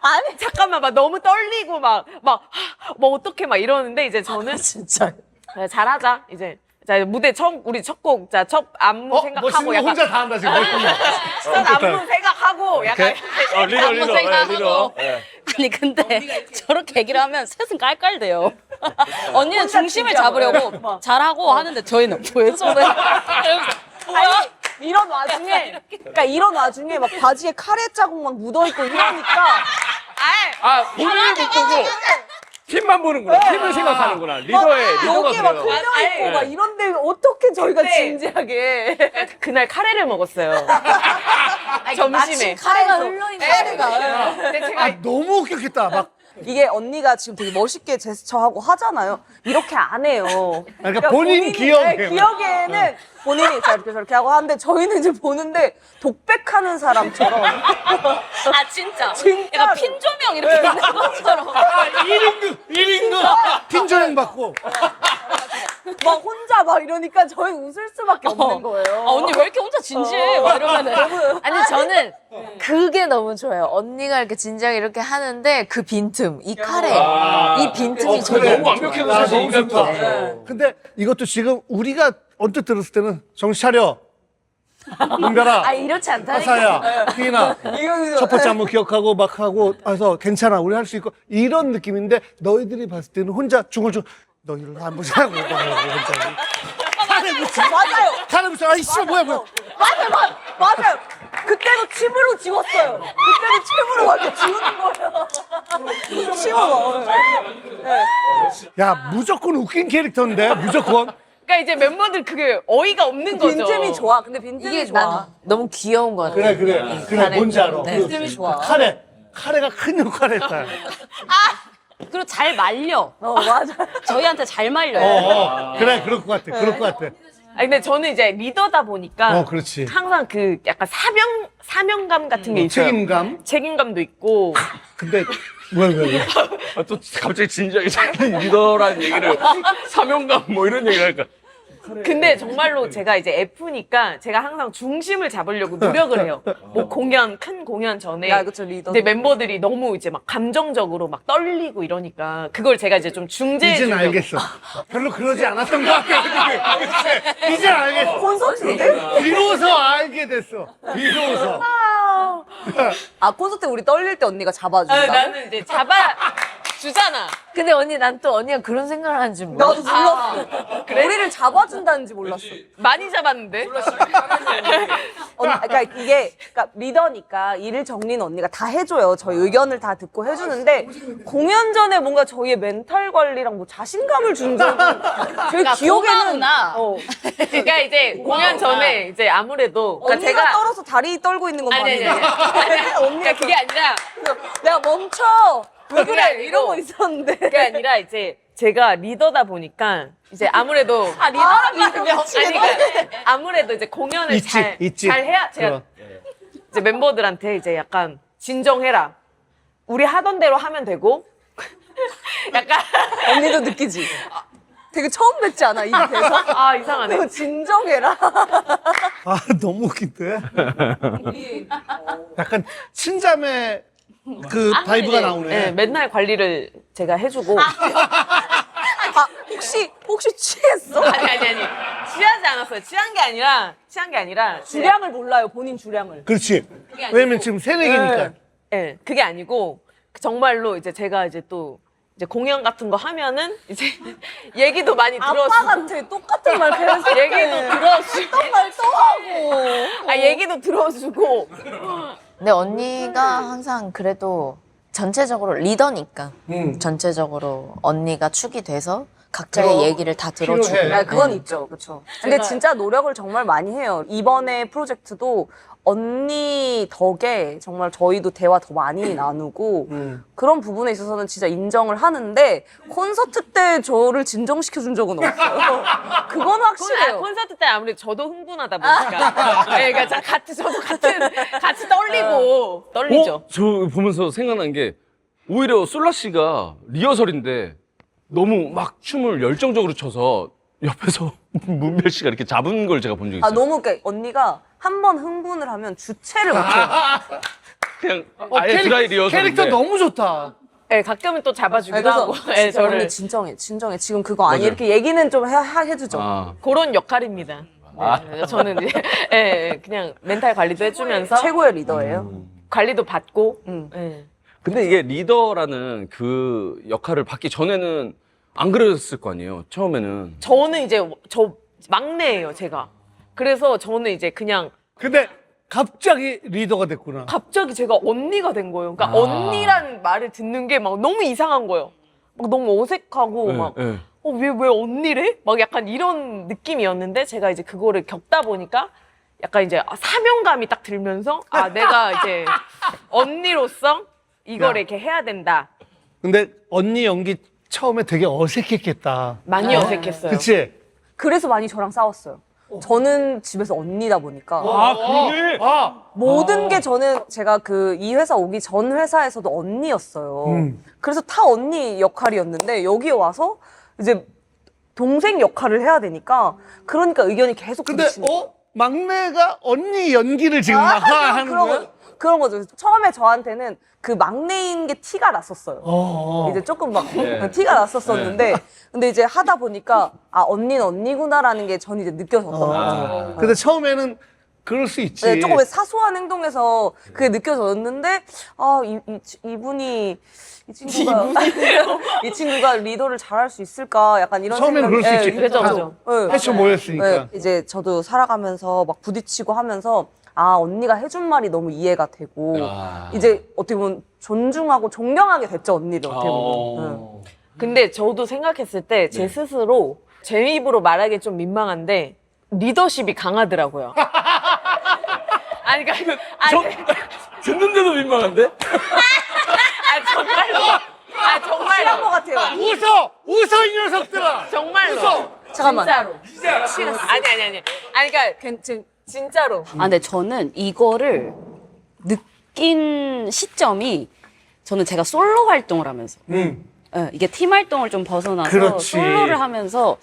아니 잠깐만 너무 떨리고 어떻게 이러는데 이제 저는 진짜. 그래, 잘하자 이제. 자 무대 우리 첫 곡 첫 안무 생각하고 멋있는 거 약간 혼자 다 한다, 지금. 첫 안무 생각하고 약간 리더. 생각하고. 아니 근데 저렇게 얘기를 하면 셋은 깔깔대요. 언니는 중심을 잡으려고 잘하고 하는데 저희는 왜 저래? 아니, 이런 와중에 막 바지에 카레 자국 막 묻어있고 이러니까. 본인을 못 보고 팀만 보는구나. 팀을 생각하는구나. 리더의 리더가 여기에 막 그래요. 흘려 있고 막 이런데 어떻게 저희가 네. 진지하게 그날 카레를 먹었어요. 점심에. 마침 카레가 흘러있는 카레가. 근데 제가 아 너무 웃겼겠다. 막 이게 언니가 지금 되게 멋있게 제스처하고 하잖아요. 이렇게 안 해요. 그러니까 본인 기억에. 네, 기억에는 본인이 자 이렇게 저렇게 하고 하는데 저희는 이제 보는데 독백하는 사람처럼 아 진짜. 진짜로. 약간 핀 조명 이렇게 있는 것처럼. 1인극 핀조명 받고. 막 혼자 막 이러니까 저희 웃을 수밖에 없는 거예요. 아 언니 왜 이렇게 혼자 진지해? 막 이러면은. 아니 저는 그게 너무 좋아요. 언니가 이렇게 진지하게 이렇게 하는데 그 빈틈, 이 카레, 이 빈틈이 그래. 저는 아, 너무 좋다. 근데 이것도 지금 우리가 언뜻 들었을 때는 정신 차려. 은별아. 아 이렇지 않다니까. 화사야. 희인아. 이거 첫 번째 한번 기억하고 막 하고 해서 괜찮아. 우리 할 수 있고. 이런 느낌인데 너희들이 봤을 때는 혼자 중얼중얼 너희를 한번 하고 혼자. 맞아요. 가르면서 아이씨 뭐야. 맞아요. 그때도 침으로 지웠어요. 그때도 침으로 완전 지우는 거예요. 침으로. 야 무조건 웃긴 캐릭터인데 무조건. 그러니까 이제 멤버들 그게 어이가 없는 거죠. 빈틈이 좋아. 근데 빈틈이 이게 좋아. 난 너무 귀여운 것 같아. 그래 뭔지 알아. 네. 빈틈이 좋아. 카레가 큰 역할을 했다. 그리고 잘 말려. 맞아. 저희한테 잘 말려요. 그래 그럴 것 같아. 그럴 것 같아. 아니 근데 저는 이제 리더다 보니까 그렇지. 항상 그 약간 사명감 같은 게 있어요. 책임감. 도 있고. 근데 왜? 아, 또 갑자기 진지하게 자기 리더라는 얘기를 사명감 뭐 이런 얘기를 할까? 근데 정말로 제가 이제 F니까 제가 항상 중심을 잡으려고 노력을 해요. 뭐 큰 공연 전에. 야, 그쵸, 리더. 근데 멤버들이 너무 이제 막 감정적으로 막 떨리고 이러니까 그걸 제가 이제 좀 이제는 중재해주려고. 알겠어. 별로 그러지 않았던 것 같아. 그치? 이제 알겠어. 콘서트인데? 비로소 알게 됐어. 비로소. 아, 콘서트 우리 떨릴 때 언니가 아, 잡아준다. 나는 이제 잡아주잖아. 근데 언니 난 또 언니가 그런 생각을 하는지 몰라. 나도 몰랐어. 우리를 잡아준다는지 몰랐어. 많이 잡았는데? 그러니까 이게 그러니까 리더니까 일을 정리는 언니가 다 해줘요. 저희 의견을 다 듣고 해주는데 공연 전에 뭔가 저희의 멘탈 관리랑 뭐 자신감을 준 적은 저희 기억에는 고마우나. 그러니까 이제 공연 전에 이제 아무래도 그러니까 언니가 제가 떨어서 다리 떨고 있는 건 아니 봤는데 그러니까 그게 아니라 내가 멈춰 왜 그게 그래 아니고. 이러고 있었는데 그게 아니라 이제 제가 리더다 보니까 이제 아무래도 아무래도 이제 공연을 있지. 잘 해야 제가 이제 멤버들한테 이제 약간 진정해라. 우리 하던 대로 하면 되고 약간 언니도 느끼지? 되게 처음 뵙지 않아 이 대사? 아 이상하네. 진정해라. 아 너무 웃긴데. 약간 친자매 그 바이브가 이제, 나오네. 네, 맨날 관리를 제가 해주고 아 혹시 취했어? 아니 취하지 않았어요. 취한 게 아니라 주량을 몰라요 본인 주량을. 그렇지. 왜냐면 지금 새내기니까. 예, 그게 아니고 정말로 이제 제가 이제 또 이제 공연 같은 거 하면은 이제 얘기도 많이 아빠 들어주고 같아 똑같은 말 계속 얘기도 들어주고 했던 말 또 하고. 얘기도 들어주고 근데 언니가 항상 그래도 전체적으로 리더니까 전체적으로 언니가 축이 돼서 각자의 얘기를 다 들어주고. 필요해. 아, 그건 있죠, 그렇죠. 근데 진짜 노력을 정말 많이 해요. 이번에 프로젝트도 언니 덕에 정말 저희도 대화 더 많이 나누고 그런 부분에 있어서는 진짜 인정을 하는데 콘서트 때 저를 진정시켜준 적은 없어요. 그건 확실해요. 콘서트 때 아무래도 저도 흥분하다 보니까 네, 그러니까 저도 같이 떨리죠. 저 보면서 생각난 게 오히려 솔라 씨가 리허설인데 너무 막 춤을 열정적으로 춰서 옆에서 문별 씨가 이렇게 잡은 걸 제가 본 적이 있어요. 아, 너무 그러니까 언니가 한 번 흥분을 하면 주체를 못해요. 그냥 아예 드라이 리허설인데 캐릭터 너무 좋다. 네, 가끔은 또 잡아주기도 그래서 하고 네, 진짜 언니 저를 진정해. 지금 그거 아니야. 맞아요. 이렇게 얘기는 좀 해주죠. 아, 그런 역할입니다. 네, 저는 이제 그냥 멘탈 관리도 해주면서 최고의 리더예요. 관리도 받고 응. 근데 이게 리더라는 그 역할을 받기 전에는 안 그랬을 거 아니에요. 처음에는. 저는 이제 저 막내예요, 제가. 그래서 저는 이제 그냥 근데 갑자기 리더가 됐구나. 갑자기 제가 언니가 된 거예요. 그러니까 언니라는 말을 듣는 게 막 너무 이상한 거예요. 막 너무 어색하고 네, 막 네. 왜 언니래? 막 약간 이런 느낌이었는데 제가 이제 그거를 겪다 보니까 약간 이제 사명감이 딱 들면서 내가 이제 언니로서 이걸 야. 이렇게 해야 된다. 근데 언니 연기 처음에 되게 어색했겠다. 많이 어색했어요. 그치? 그래서 많이 저랑 싸웠어요. 저는 집에서 언니다 보니까 그러게? 모든 게 저는 제가 그 이 회사 오기 전 회사에서도 언니였어요. 그래서 다 언니 역할이었는데 여기 와서 이제 동생 역할을 해야 되니까 그러니까 의견이 계속 근데, 부딪히는 거예요. 막내가 언니 연기를 지금 막 하는 그런 거야? 거죠. 그런 거죠. 처음에 저한테는 그 막내인 게 티가 났었어요. 이제 조금 막 티가 났었었는데 근데 이제 하다 보니까 언니는 언니구나라는 게 전 이제 느껴졌더라고요. 근데 처음에는 그럴 수 있지. 네, 조금 사소한 행동에서 그게 느껴졌는데 이분이 이 친구가 리더를 잘할 수 있을까 약간 이런 처음에는 생각이 그럴 수 있지. 그죠. 네. 패션 모였으니까. 네, 이제 저도 살아가면서 막 부딪히고 하면서 언니가 해준 말이 너무 이해가 되고 이제 어떻게 보면 존중하고 존경하게 됐죠 언니를 어떻게 보면. 근데 저도 생각했을 때 제 스스로 제 입으로 말하기 좀 민망한데 리더십이 강하더라고요. 아니 그러니까 듣는데도 민망한데? 정말로. 실한 것 같아요. 웃어 이 녀석들아. 정말로. 잠깐만. 진짜로. 아니 그러니까 진짜로. 근데 저는 이거를 느낀 시점이 저는 제가 솔로 활동을 하면서 이게 팀 활동을 좀 벗어나서 그렇지. 솔로를 하면서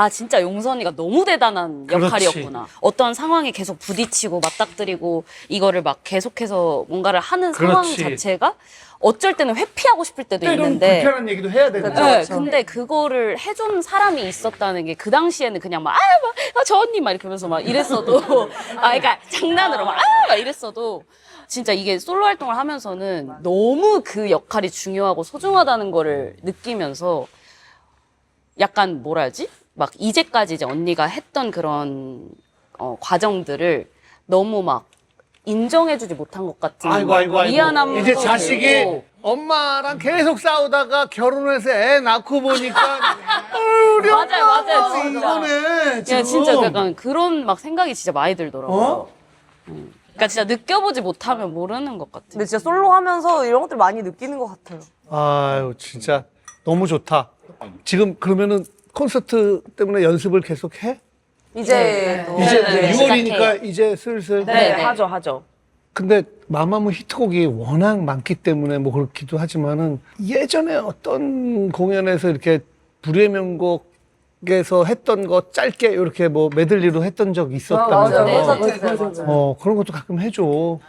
진짜 용선이가 너무 대단한 그렇지. 역할이었구나. 어떤 상황에 계속 부딪히고 맞닥뜨리고 이거를 막 계속해서 뭔가를 하는 상황 그렇지. 자체가 어쩔 때는 회피하고 싶을 때도 때론 있는데 불편한 얘기도 해야 되는 네, 거야. 근데 그거를 해준 사람이 있었다는 게 그 당시에는 그냥 막, 저 언니 막 이렇게 하면서 막 이랬어도, 그러니까 장난으로 막 이랬어도, 진짜 이게 솔로 활동을 하면서는 너무 그 역할이 중요하고 소중하다는 거를 느끼면서 약간 뭐라 하지? 막 이제까지 이제 언니가 했던 그런 과정들을 너무 막 인정해주지 못한 것 같은 아이고. 미안함도 이제 자식이 들고. 엄마랑 계속 싸우다가 결혼해서 애 낳고 보니까 우리 맞아요, 엄마 진짜. 이거네. 지금. 야, 진짜 약간 그런 막 생각이 진짜 많이 들더라고요. 그러니까 진짜 느껴보지 못하면 모르는 것 같아요. 근데 진짜 솔로 하면서 이런 것들 많이 느끼는 것 같아요. 아유 진짜 너무 좋다. 지금 그러면은 콘서트 때문에 연습을 계속 해? 이제 이제 네, 6월이니까 이제 슬슬. 네, 네. 하죠. 근데 마마무 히트곡이 워낙 많기 때문에 뭐 그렇기도 하지만은 예전에 어떤 공연에서 이렇게 불후의 명곡에서 했던 거 짧게 이렇게 뭐 메들리로 했던 적 있었다면서. 맞아요. 그런 것도 가끔 해줘.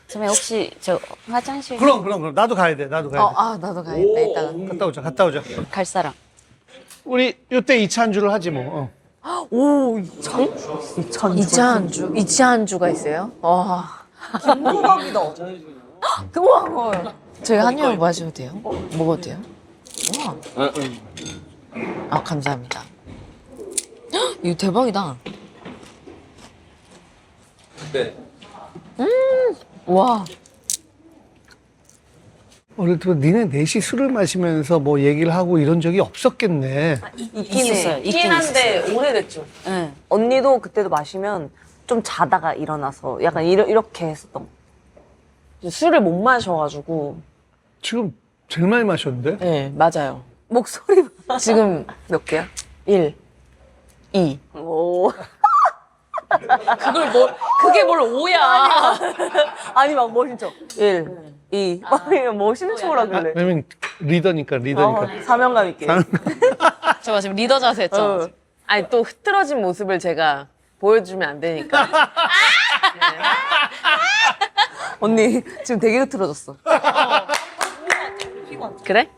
선배 혹시 저 화장실 그럼 나도 가야 돼. 나도 가야 돼. 나도 가야겠다. 이따가. 갔다 오자. 갈 사람? 우리 요때 2차 안주를 하지 뭐. 오, 이차 안주가 있어요? 와. 김동박이다. 우와. 저희 한 입을 마셔도 돼요? 먹어도 돼요? 우와. 감사합니다. 헉, 이거 대박이다. 네. 와. 어릴 때 니네 넷이 술을 마시면서 뭐 얘기를 하고 이런 적이 없었겠네. 있었어요. 있긴 한데 오래됐죠. 네. 언니도 그때도 마시면 좀 자다가 일어나서 약간 이렇게 했었던 거. 술을 못 마셔가지고. 지금 제일 많이 마셨는데? 네, 맞아요. 목소리 지금 몇 개야? 1, 2. 오. 그게 뭘 오야? 아니 막 멋진 척. 1, 2. 멋있는 척을 하길래. 왜냐면 리더니까. 사명감 있게. 제가 지금 리더 자세 했죠. 아니 또 흐트러진 모습을 제가 보여주면 안 되니까. 언니 지금 되게 흐트러졌어. 그래?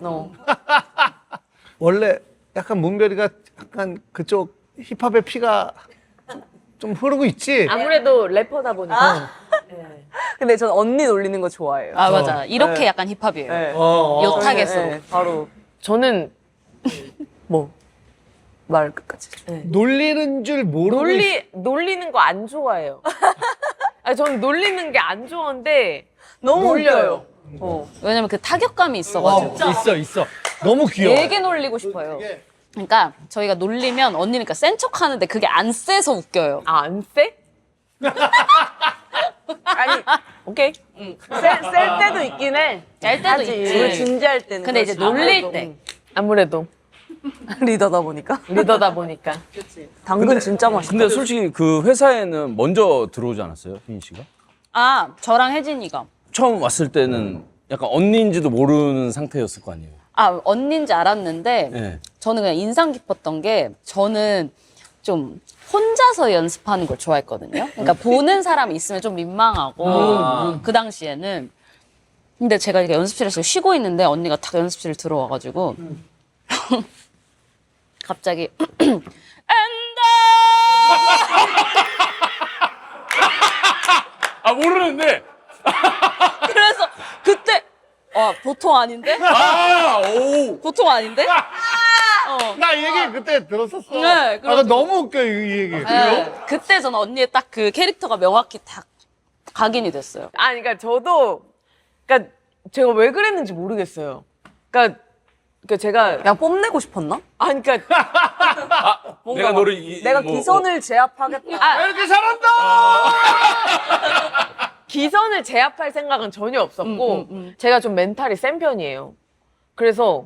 원래 약간 문별이가 약간 그쪽 힙합의 피가 좀 흐르고 있지? 아무래도 래퍼다 보니까. 근데 전 언니 놀리는 거 좋아해요. 맞아. 이렇게 약간 힙합이에요. 네. 요 타겟으로. 네, 바로 저는 말 끝까지. 놀리는 줄 모르고 놀리는 거 안 좋아해요. 아니, 저는 놀리는 게 안 좋은데 너무 놀려요. 왜냐면 그 타격감이 있어가지고. 있어. 너무 귀여워. 되게 놀리고 싶어요. 그러니까 저희가 놀리면 언니는 그러니까 센 척 하는데 그게 안 세서 웃겨요. 아, 안 쎄? 아니, 오케이. 셀 때도 있긴 해. 짤 때도 하지. 있지. 우리 진지할 때는. 근데 이제 그렇지. 놀릴 때. 아무래도 리더다 보니까. 리더다 보니까. 당근 진짜 맛있다. 근데 솔직히 그 회사에는 먼저 들어오지 않았어요, 휘인 씨가? 아, 저랑 혜진이가. 처음 왔을 때는 약간 언니인지도 모르는 상태였을 거 아니에요. 아, 언니인지 알았는데 네. 저는 그냥 인상 깊었던 게 저는 좀 혼자서 연습하는 걸 좋아했거든요. 그러니까 보는 사람이 있으면 좀 민망하고 그 당시에는. 근데 제가 이렇게 연습실에서 쉬고 있는데 언니가 딱 연습실 들어와가지고 갑자기 아 모르는데. 그래서 그때 보통 아닌데? 오. 보통 아닌데? 나 이 얘기 그때 들었었어. 네, 아, 그래가지고. 너무 웃겨, 이 얘기. 네, 그때 저는 언니의 딱 그 캐릭터가 명확히 딱 각인이 됐어요. 아니, 그러니까 저도, 그러니까 제가 왜 그랬는지 모르겠어요. 그러니까 제가, 그냥 뽐내고 싶었나? 아니, 그러니까, 내가 너를 내가 기선을 제압하겠다. 왜 이렇게 잘한다! 기선을 제압할 생각은 전혀 없었고, 제가 좀 멘탈이 센 편이에요. 그래서,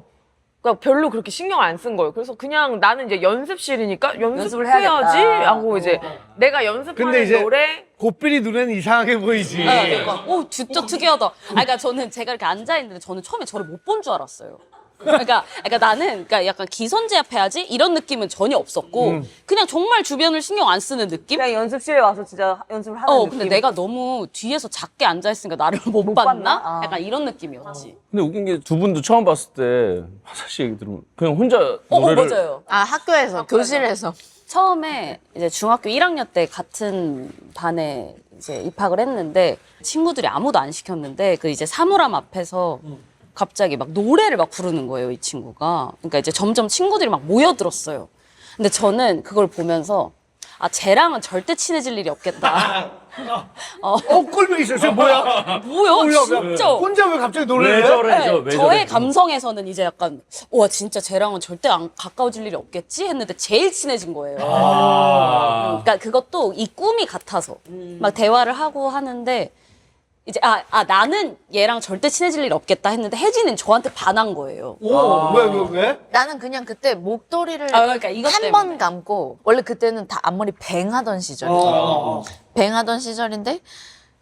그러니까 별로 그렇게 신경 안 쓴 거예요. 그래서 그냥 나는 이제 연습실이니까 연습을 연습해야지 해야겠다. 하고 이제 내가 연습하는 근데 이제 노래, 고삐리 눈에는 이상하게 보이지. 그러니까, 진짜 특이하다. 그러니까 저는 제가 이렇게 앉아있는데 저는 처음에 저를 못 본 줄 알았어요. 그러니까 나는 그러니까 약간 기선 제압해야지 이런 느낌은 전혀 없었고 그냥 정말 주변을 신경 안 쓰는 느낌? 그냥 연습실에 와서 진짜 연습을 하는 느낌. 근데 내가 너무 뒤에서 작게 앉아있으니까 나를 못 못 봤나? 봤나? 아. 약간 이런 느낌이었지. 근데 웃긴 게 두 분도 처음 봤을 때 화사 씨 얘기 들으면 그냥 혼자 노래를 맞아요. 아, 학교에서, 교실에서. 처음에 이제 중학교 1학년 때 같은 반에 이제 입학을 했는데 친구들이 아무도 안 시켰는데 그 이제 사물함 앞에서 갑자기 막 노래를 막 부르는 거예요, 이 친구가. 그러니까 이제 점점 친구들이 막 모여들었어요. 근데 저는 그걸 보면서 쟤랑은 절대 친해질 일이 없겠다. 꼴보기 있어. 저 뭐야? 뭐야, 진짜. 혼자 왜 갑자기 노래를 왜 해? 저래 네, 왜 저의 저래. 감성에서는 이제 약간 와 진짜 쟤랑은 절대 안 가까워질 일이 없겠지 했는데 제일 친해진 거예요. 그러니까 그것도 이 꿈이 같아서 막 대화를 하고 하는데 이제 나는 얘랑 절대 친해질 일 없겠다 했는데 혜진은 저한테 반한 거예요. 왜? 나는 그냥 그때 목도리를 그러니까 이것 한 때문에. 번 감고, 원래 그때는 다 앞머리 뱅하던 시절이에요. 뱅하던 시절인데,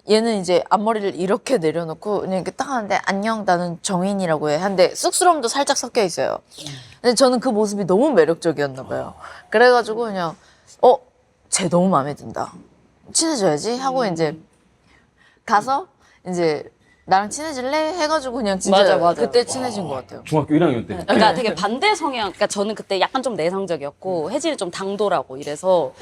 얘는 이제 앞머리를 이렇게 내려놓고, 그냥 이렇게 딱 하는데, 안녕, 나는 정인이라고 해. 한데, 쑥스러움도 살짝 섞여 있어요. 근데 저는 그 모습이 너무 매력적이었나 봐요. 그래가지고 그냥, 쟤 너무 마음에 든다. 친해져야지 하고 이제 가서, 이제, 나랑 친해질래? 해가지고 그냥 진짜 맞아. 그때 친해진 것 같아요. 중학교 1학년 때. 그러니까 되게 반대 성향. 그러니까 저는 그때 약간 좀 내성적이었고 혜진이 좀 당돌하고 이래서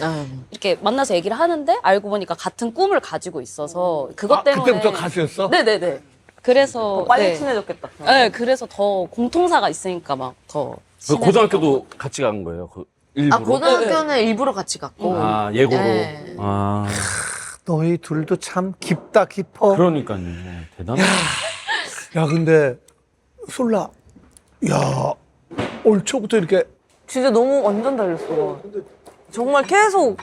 이렇게 만나서 얘기를 하는데 알고 보니까 같은 꿈을 가지고 있어서 그것 때문에 그때부터 가수였어? 네네네. 그래서 빨리 친해졌겠다. 네, 그래서 더 공통사가 있으니까 막 더. 그 고등학교도 같이 간 거예요. 그 일부러. 고등학교는 일부러 같이 갔고. 예고로. 네. 너희 둘도 참 깊다 깊어. 그러니까요. 대단해. 야 근데 솔라, 야 올 초부터 이렇게 진짜 너무 완전 달렸어. 정말 계속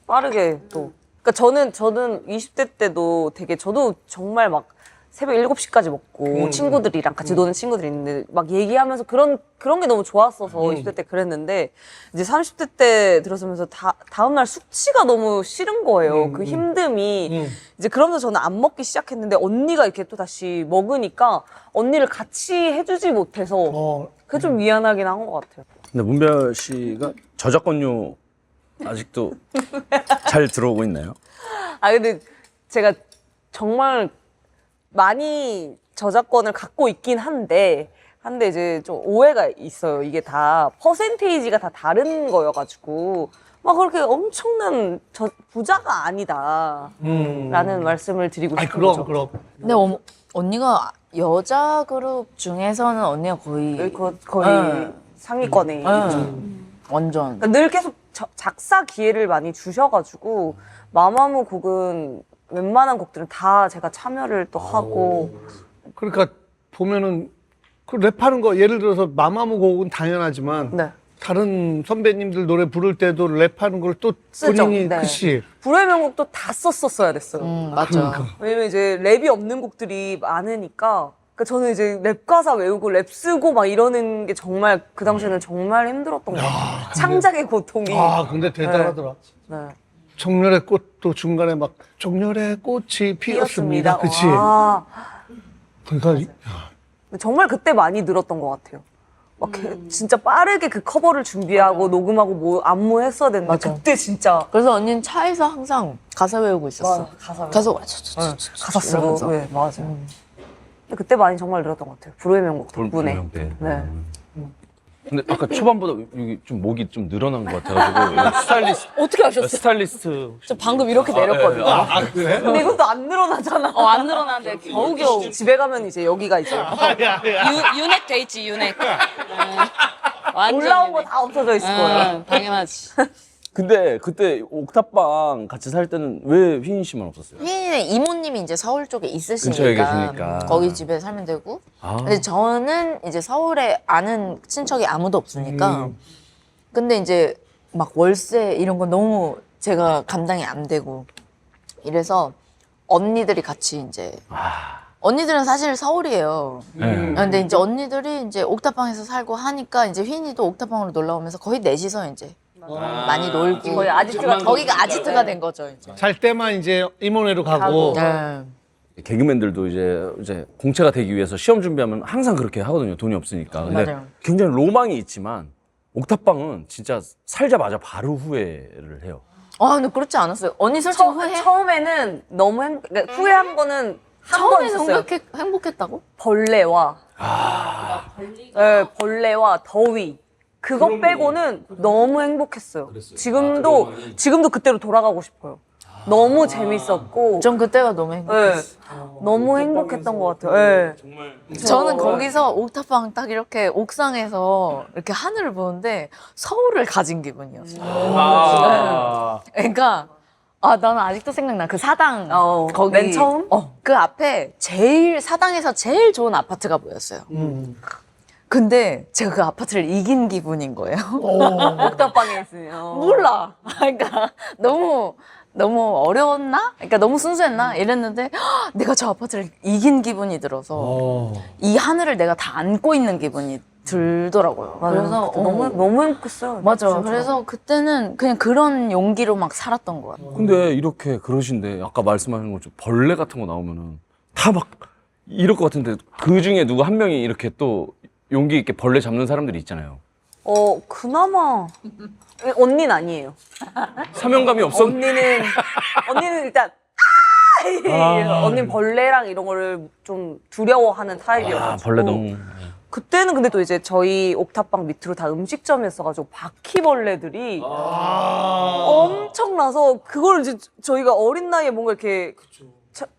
빠르게 또. 그러니까 저는 20대 때도 되게 저도 정말 막 새벽 7시까지 먹고 친구들이랑 같이 노는 친구들이 있는데 막 얘기하면서 그런 게 너무 좋았어서 20대 때 그랬는데 이제 30대 때 들어서면서 다음날 숙취가 너무 싫은 거예요. 그 힘듦이. 이제 그러면서 저는 안 먹기 시작했는데 언니가 이렇게 또 다시 먹으니까 언니를 같이 해주지 못해서 그게 좀 미안하긴 한 것 같아요. 근데 문별 씨가 저작권료 아직도 잘 들어오고 있나요? 근데 제가 정말 많이 저작권을 갖고 있긴 한데 이제 좀 오해가 있어요. 이게 다 퍼센테이지가 다 다른 거여가지고 막 그렇게 엄청난 부자가 아니다라는 말씀을 드리고 아니 싶은 거죠. 그럼 근데 언니가 여자 그룹 중에서는 언니가 거의 거의 상위권에 있죠. 완전. 그러니까 늘 계속 작사 기회를 많이 주셔가지고 마마무 곡은 웬만한 곡들은 다 제가 참여를 또 하고 그러니까 보면은 그 랩하는 거 예를 들어서 마마무 곡은 당연하지만 네. 다른 선배님들 노래 부를 때도 랩하는 걸 또 쓰죠. 본인이 네. 그치. 불후의 명곡도 다 썼었어야 됐어요. 맞죠. 왜냐면 이제 랩이 없는 곡들이 많으니까. 그러니까 저는 이제 랩 가사 외우고 랩 쓰고 막 이러는 게 정말 그 당시에는 정말 힘들었던 것 같아요. 창작의 고통이. 아 근데 대단하더라. 네. 정열의 꽃도 중간에 막 정열의 꽃이 피었습니다. 그치. 와. 그러니까 정말 그때 많이 늘었던 것 같아요. 막 진짜 빠르게 그 커버를 준비하고 녹음하고 뭐 안무했어야 되는데 맞아. 그때 진짜 그래서 언니는 차에서 항상 가사 외우고 있었어. 맞아, 가사 계속 가사 쓰고 이러면서. 네, 맞아. 근데 그때 많이 정말 늘었던 것 같아요. 불후의 명곡 덕분에. 네. 근데 아까 초반보다 여기 좀 목이 좀 늘어난 것 같아가지고 여기 어떻게 하셨어요? 스타일리스트 저 방금 이렇게 내렸거든요. 그래? 근데 이것도 안 늘어나잖아. 안 늘어나는데 겨우겨우. 집에 가면 이제 여기가 이제 유넥 돼 있지, 유넥. 완전 올라온 거 유넥. 다 없어져 있을 거예요. 당연하지. 근데 그때 옥탑방 같이 살 때는 왜 휘인 씨만 없었어요? 휘인이는 이모님이 이제 서울 쪽에 근처에 있으시니까 계시니까. 거기 집에 살면 되고. 아. 근데 저는 이제 서울에 아는 친척이 아무도 없으니까. 근데 이제 막 월세 이런 거 너무 제가 감당이 안 되고 이래서 언니들이 같이 이제 언니들은 사실 서울이에요. 네. 근데 이제 언니들이 이제 옥탑방에서 살고 하니까 이제 휘인이도 옥탑방으로 놀러 오면서 거의 넷이서 이제 많이 놀고 거의 아지트가 거기가 아지트가 된 거죠 이제. 잘 때만 이제 이모네로 가고. 네. 개그맨들도 이제 공채가 되기 위해서 시험 준비하면 항상 그렇게 하거든요. 돈이 없으니까. 근데 맞아요. 굉장히 로망이 있지만 옥탑방은 진짜 살자마자 바로 후회를 해요. 아 근데 그렇지 않았어요. 언니 솔직히 후회? 처음에는 너무 그러니까 후회한 거는 한 번 처음에는 있었어요. 행복했다고? 벌레와 네, 벌레와 더위 그거 빼고는 너무 행복했어요. 지금도 그때로 돌아가고 싶어요. 너무 재밌었고 전 그때가 너무 네, 행복했어요. 너무 행복했던 것 같아요. 네. 저는 거기서 옥탑방 딱 이렇게 옥상에서 이렇게 하늘을 보는데 서울을 가진 기분이었어요. 그러니까 나는 아직도 생각나. 그 사당 거기 맨 처음? 그 앞에 사당에서 제일 좋은 아파트가 보였어요. 근데 제가 그 아파트를 이긴 기분인 거예요. 옥탑방에 있으면 몰라. 그러니까 너무 어려웠나? 그러니까 너무 순수했나? 이랬는데 헉, 내가 저 아파트를 이긴 기분이 들어서 이 하늘을 내가 다 안고 있는 기분이 들더라고요. 그래서 너무 행복했어요. 맞아. 진짜. 그래서 그때는 그냥 그런 용기로 막 살았던 것 같아요. 근데 이렇게 그러신데 아까 말씀하신 것처럼 벌레 같은 거 나오면은 다 막 이럴 것 같은데 그 중에 누구 한 명이 이렇게 또 용기 있게 벌레 잡는 사람들이 있잖아요. 그나마 언니는 아니에요. 사명감이 언니는 일단 언니는 벌레랑 이런 거를 좀 두려워하는 타입이어가지고 벌레 너무. 그때는 근데 또 이제 저희 옥탑방 밑으로 다 음식점이었어가지고 바퀴벌레들이 엄청나서 그걸 이제 저희가 어린 나이에 뭔가 이렇게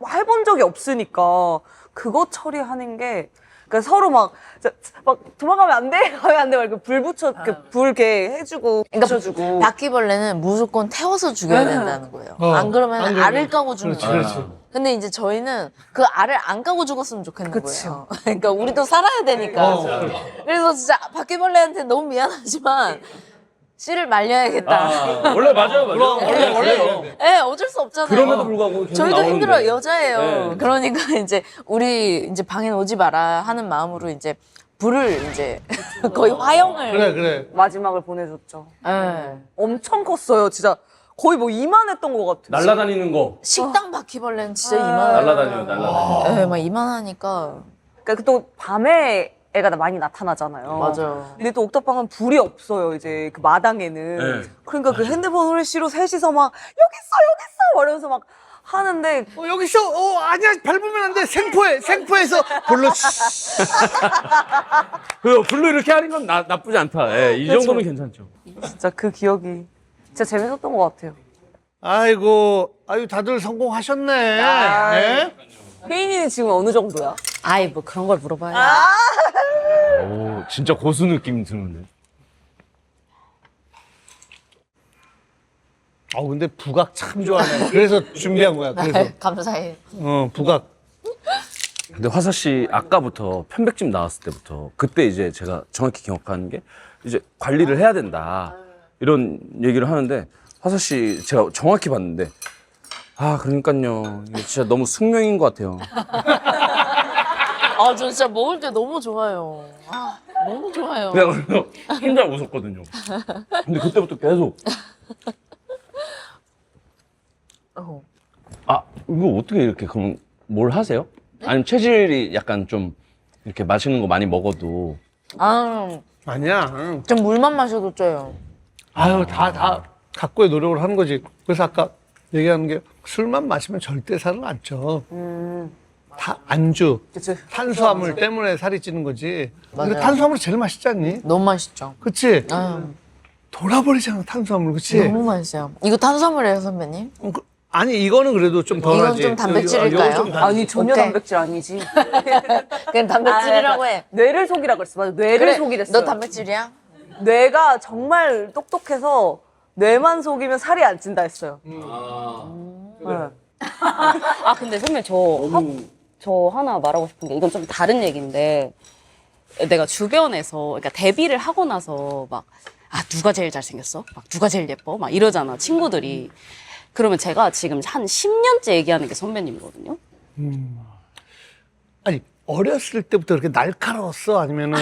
해본 적이 없으니까 그거 처리하는 게 그러니까 서로 막 도망가면 안 돼? 가면 안 돼? 막 이렇게 불 붙여, 불 이렇게 해주고, 붙여주고. 바퀴벌레는 무조건 태워서 죽여야 된다는 거예요. 안 그러면 안 그러면. 알을 까고 죽는 거예요. 그렇지. 근데 이제 저희는 그 알을 안 까고 죽었으면 좋겠는 거예요. 그러니까 우리도 살아야 되니까. 그래서 진짜 바퀴벌레한테 너무 미안하지만 씨를 말려야겠다. 원래 맞아요. 원래. 네, 어쩔 수 없잖아요. 그럼에도 불구하고 계속 저희도 나오는데. 힘들어요. 여자예요. 네. 그러니까 이제 우리 이제 방에 오지 마라 하는 마음으로 이제 불을 이제 거의 화형을. 그래. 마지막을 보내줬죠. 네. 엄청 컸어요. 진짜 거의 뭐 이만했던 것 같아요. 날라다니는 거. 식당 바퀴벌레는 진짜 이만해요. 날라다녀요. 네, 막 이만하니까. 그러니까 또 밤에 애가 많이 나타나잖아요. 맞아요. 근데 또 옥탑방은 불이 없어요. 이제 그 마당에는. 네. 그러니까 그 핸드폰 후레쉬로 셋이서 막 여기 있어 이러면서 막 하는데 여기 있어. 아니야. 밟으면 안 돼. 생포해서 불러. 그 불로 이렇게 하는 건 나쁘지 않다. 예, 이 정도는 괜찮죠. 진짜 그 기억이 진짜 재밌었던 것 같아요. 아이고, 다들 성공하셨네. 네? 혜인이는 지금 어느 정도야? 아이, 뭐 그런 걸 물어봐요. 오, 진짜 고수 느낌 드는데. 근데 부각 참 좋아하네. 그래서 준비한 거야. 그래서 감사해요. 부각. 근데 화사 씨 아까부터 편백집 나왔을 때부터 그때 이제 제가 정확히 기억하는 게 이제 관리를 해야 된다 이런 얘기를 하는데 화사 씨 제가 정확히 봤는데 아 그러니까요 이게 진짜 너무 숙명인 것 같아요. 아, 저 진짜 먹을 때 너무 좋아요. 아, 너무 좋아요. 내가 그래서 혼자 웃었거든요. 근데 그때부터 계속 아 이거 어떻게 이렇게 그럼 뭘 하세요? 아니면 체질이 약간 좀 이렇게 맛있는 거 많이 먹어도 아, 아니야. 전 물만 마셔도 쪄요. 아유, 다 각고의 노력을 하는 거지. 그래서 아까 얘기하는 게 술만 마시면 절대 살은 안 쪄. 다 안주, 탄수화물 때문에 살이 찌는 거지. 근데 맞아요. 탄수화물이 제일 맛있지 않니? 너무 맛있죠. 그치? 아, 돌아버리잖아, 탄수화물. 그치? 너무 맛있어요. 이거 탄수화물이에요, 선배님? 아니, 이거는 그래도 좀 덜하지. 이건 좀 단백질일까요? 이건 좀 아니 전혀 오케이. 단백질 아니지. 그냥 단백질이라고 해. 뇌를 속이라 그랬어. 맞아. 뇌를 그래, 속이랬어. 너 단백질이야? 뇌가 정말 똑똑해서 뇌만 속이면 살이 안 찐다 했어요. 네. 아 근데 선배님 저 하나 말하고 싶은 게 이건 좀 다른 얘기인데 내가 주변에서 그러니까 데뷔를 하고 나서 막 아 누가 제일 잘생겼어? 막 누가 제일 예뻐? 막 이러잖아 친구들이. 그러면 제가 지금 한 10년째 얘기하는 게 선배님이거든요. 아니, 어렸을 때부터 그렇게 날카로웠어? 아니면은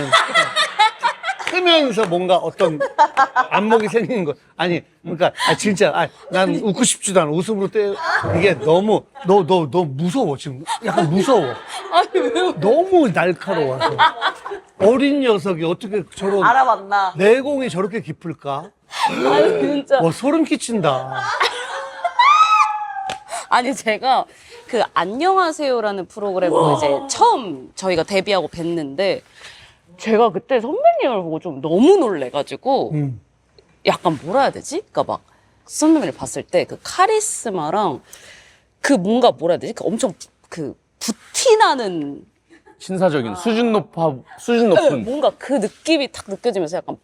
크면서 뭔가 어떤 안목이 생긴 거. 아니, 그러니까, 진짜, 난 웃고 싶지도 않아. 웃음으로 이게 너무, 너 무서워, 지금. 약간 무서워. 너무 날카로워서. 어린 녀석이 어떻게 저런 알아봤나? 내공이 저렇게 깊을까? 아니 진짜. 와, 소름 끼친다. 아니 제가 그 안녕하세요라는 프로그램으로 이제 처음 저희가 데뷔하고 뵀는데 제가 그때 선배님을 보고 좀 너무 놀래가지고 약간 뭐라 해야 되지? 그러니까 막 선배님을 봤을 때 그 카리스마랑 그 뭔가 뭐라 해야 되지? 그 엄청 그 부티나는 신사적인 수준 높은 뭔가 그 느낌이 탁 느껴지면서 약간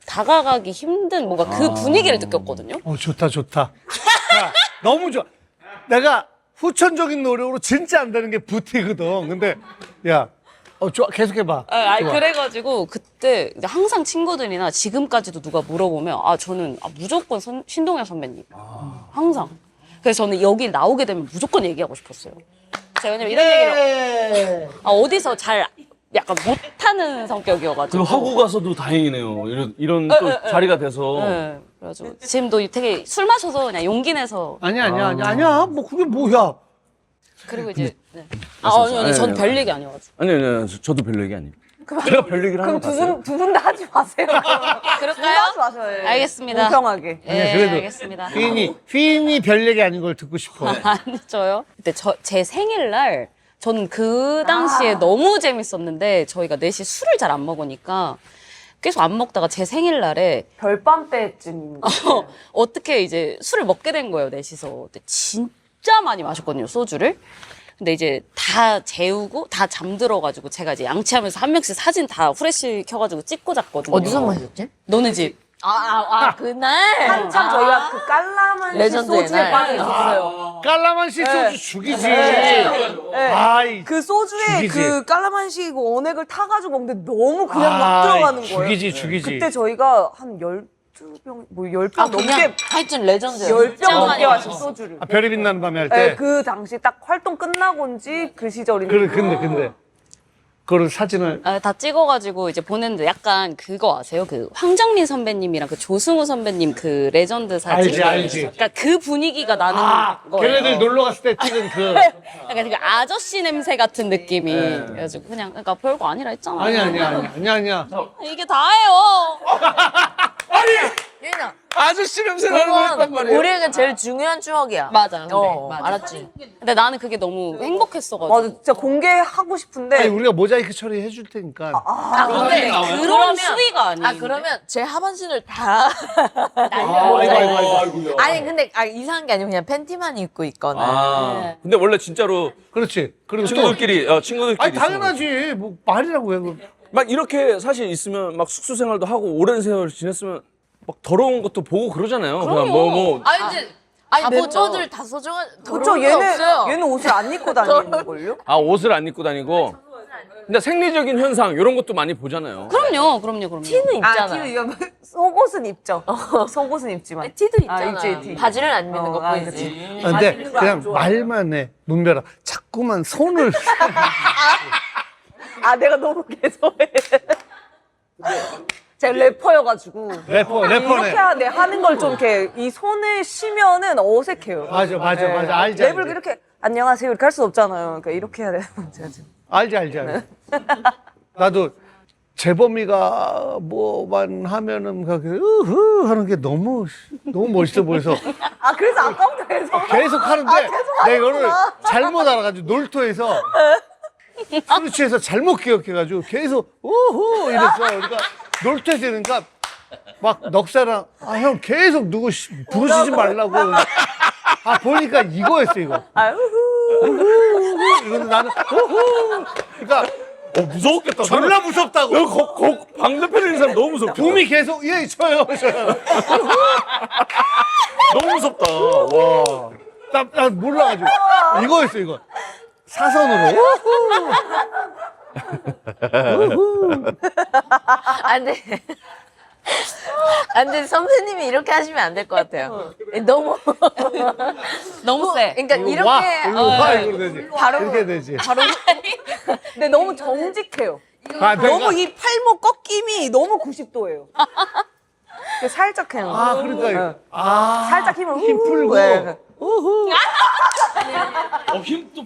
다가가기 힘든 뭔가 그 분위기를 느꼈거든요. 좋다, 좋다. 야, 너무 좋아. 내가 후천적인 노력으로 진짜 안 되는 게 부티거든. 근데, 야, 좋아. 계속해봐. 아니, 좋아. 그래가지고 그때 이제 항상 친구들이나 지금까지도 누가 물어보면 저는 무조건 신동엽 선배님. 항상. 그래서 저는 여기 나오게 되면 무조건 얘기하고 싶었어요. 제가 왜냐면 이런 얘기를 어디서 잘 약간 못하는 성격이어가지고. 그럼 하고 가서도 다행이네요. 이런 또 자리가 돼서 네. 그래가지고 지금도 되게 술 마셔서 그냥 용기 내서 아니야. 뭐, 그게 뭐야. 그리고 이제 네. 말씀하세요. 아니 전 아니, 별 얘기 아니어가지고. 아니 저도 별 얘기 아니에요. 제가 별 얘기를 하는 그럼 거 같아요. 두 분 다 하지 마세요. 그럴까요? 하지 마세요. 예. 알겠습니다. 공평하게. 예, 그래도 알겠습니다. 휘인이 별 얘기 아닌 걸 듣고 싶어. 아니 저요? 그때 제 생일날 저는 그 당시에 너무 재밌었는데 저희가 넷이 술을 잘 안 먹으니까 계속 안 먹다가 제 생일날에 별밤 때쯤인 거. 어떻게 이제 술을 먹게 된 거예요, 넷이서. 근데 진짜 많이 마셨거든요, 소주를. 근데 이제 다 재우고 다 잠들어가지고 제가 이제 양치하면서 한 명씩 사진 다 후레쉬 켜가지고 찍고 잤거든요. 어디서 마셨지? 너네 집. 그날? 한참 저희가 그 깔라만시 레전드의 소주에 날. 빠져 있었어요. 깔라만시 소주 죽이지. 아이, 그 소주에 죽이지. 그 깔라만시 원액을 타가지고 먹는데 너무 그냥 막 들어가는 거예요. 죽이지. 그때 저희가 한 12병, 뭐 10병 넘게, 그냥 하여튼 레전드예요. 10병 넘게 마신 소주를. 별이 빛나는 밤에 할 네, 때. 그 당시 딱 활동 끝나고인지 그 시절인데. 근데. 그걸 사진을. 다 찍어가지고 이제 보냈는데 약간 그거 아세요? 그 황정민 선배님이랑 그 조승우 선배님 그 레전드 사진. 알지. 그러니까 그 분위기가 나는 거예요. 걔네들 놀러 갔을 때 찍은 그. 약간 그 아저씨 냄새 같은 느낌이. 그래가지고 그냥 그러니까 별거 아니라 했잖아. 아니야. 이게 다예요. 유인아, 아저씨 냄새 나는 거 했단 그건 말이에요. 우리에게 제일 중요한 추억이야. 맞아. 근데, 맞아. 알았지? 근데 나는 그게 너무 행복했어가지고. 맞아, 진짜 공개하고 싶은데. 아니, 우리가 모자이크 처리해 줄 테니까. 근데 그런 수위가 아니에요. 그러면 제 하반신을 다. 아이고. 아니, 근데 이상한 게 아니고 그냥 팬티만 입고 있거나. 근데 원래 진짜로 그렇지. 그리고 또. 친구들끼리 친구들끼리 아니, 있으면 당연하지. 뭐, 말이라고 해. 그럼. 막 이렇게 사실 있으면 막 숙소 생활도 하고 오랜 세월 지냈으면 막 더러운 것도 보고 그러잖아요. 그냥 뭐 아니 가보죠. 멤버들 다 소중한 그쵸, 더러운 게 없어요. 얘는 옷을 안 입고 다니는걸요? 아, 옷을 안 입고 다니고. 근데 생리적인 현상 이런 것도 많이 보잖아요. 그럼요. 티는 있잖아요. 이거 속옷은 입죠. 속옷은 입지만. 티도 아, 있잖아요. 있지, 있지. 바지를 안 입는 아, 것뿐이지. 근데 그냥 말만 해. 문별아. 자꾸만 손을. 아, 내가 너무 개소해. 제가 래퍼여가지고. 래퍼네. 이렇게 하는 걸 좀 이렇게 이 손을 쉬면은 어색해요. 맞아. 네. 알지. 랩을 이렇게 안녕하세요 이렇게 할 수 없잖아요. 그러니까 이렇게 해야 돼요. 제가 지금. 알지. 나도 재범이가 뭐만 하면은 그렇게 으흐 하는 게 너무 멋있어 보여서 아 그래서 아까부터 계속 하는데 내가 이거를 잘못 알아가지고 놀토에서 술 취해서 잘못 기억해가지고 계속 우후 이랬어. 그러니까 놀토에서 이러니까 막 넉살랑 아 형 계속 누구 부르시지 말라고. 아 보니까 이거였어 이거. 이거는 나는 우후. 그러니까 무서웠겠다. 졸라 무섭다고. 방대편에 있는 사람 너무 무섭다. 붐이 계속 저요. 너무 무섭다. 와. 나 몰라가지고 이거였어 이거. 사선으로. 안 돼. 안 돼. 선배님이 이렇게 하시면 안 될 것 같아요. 너무. 너무 세. 그러니까 와, 이렇게. 이거 되지. 바로- 이렇게 되지. 근데 너무 정직해요. 아, 내가 너무 이 팔목 꺾임이 너무 90도예요. 살짝 그냥. 아 그러니까 살짝 힘을 힘 풀고. 네. 힘도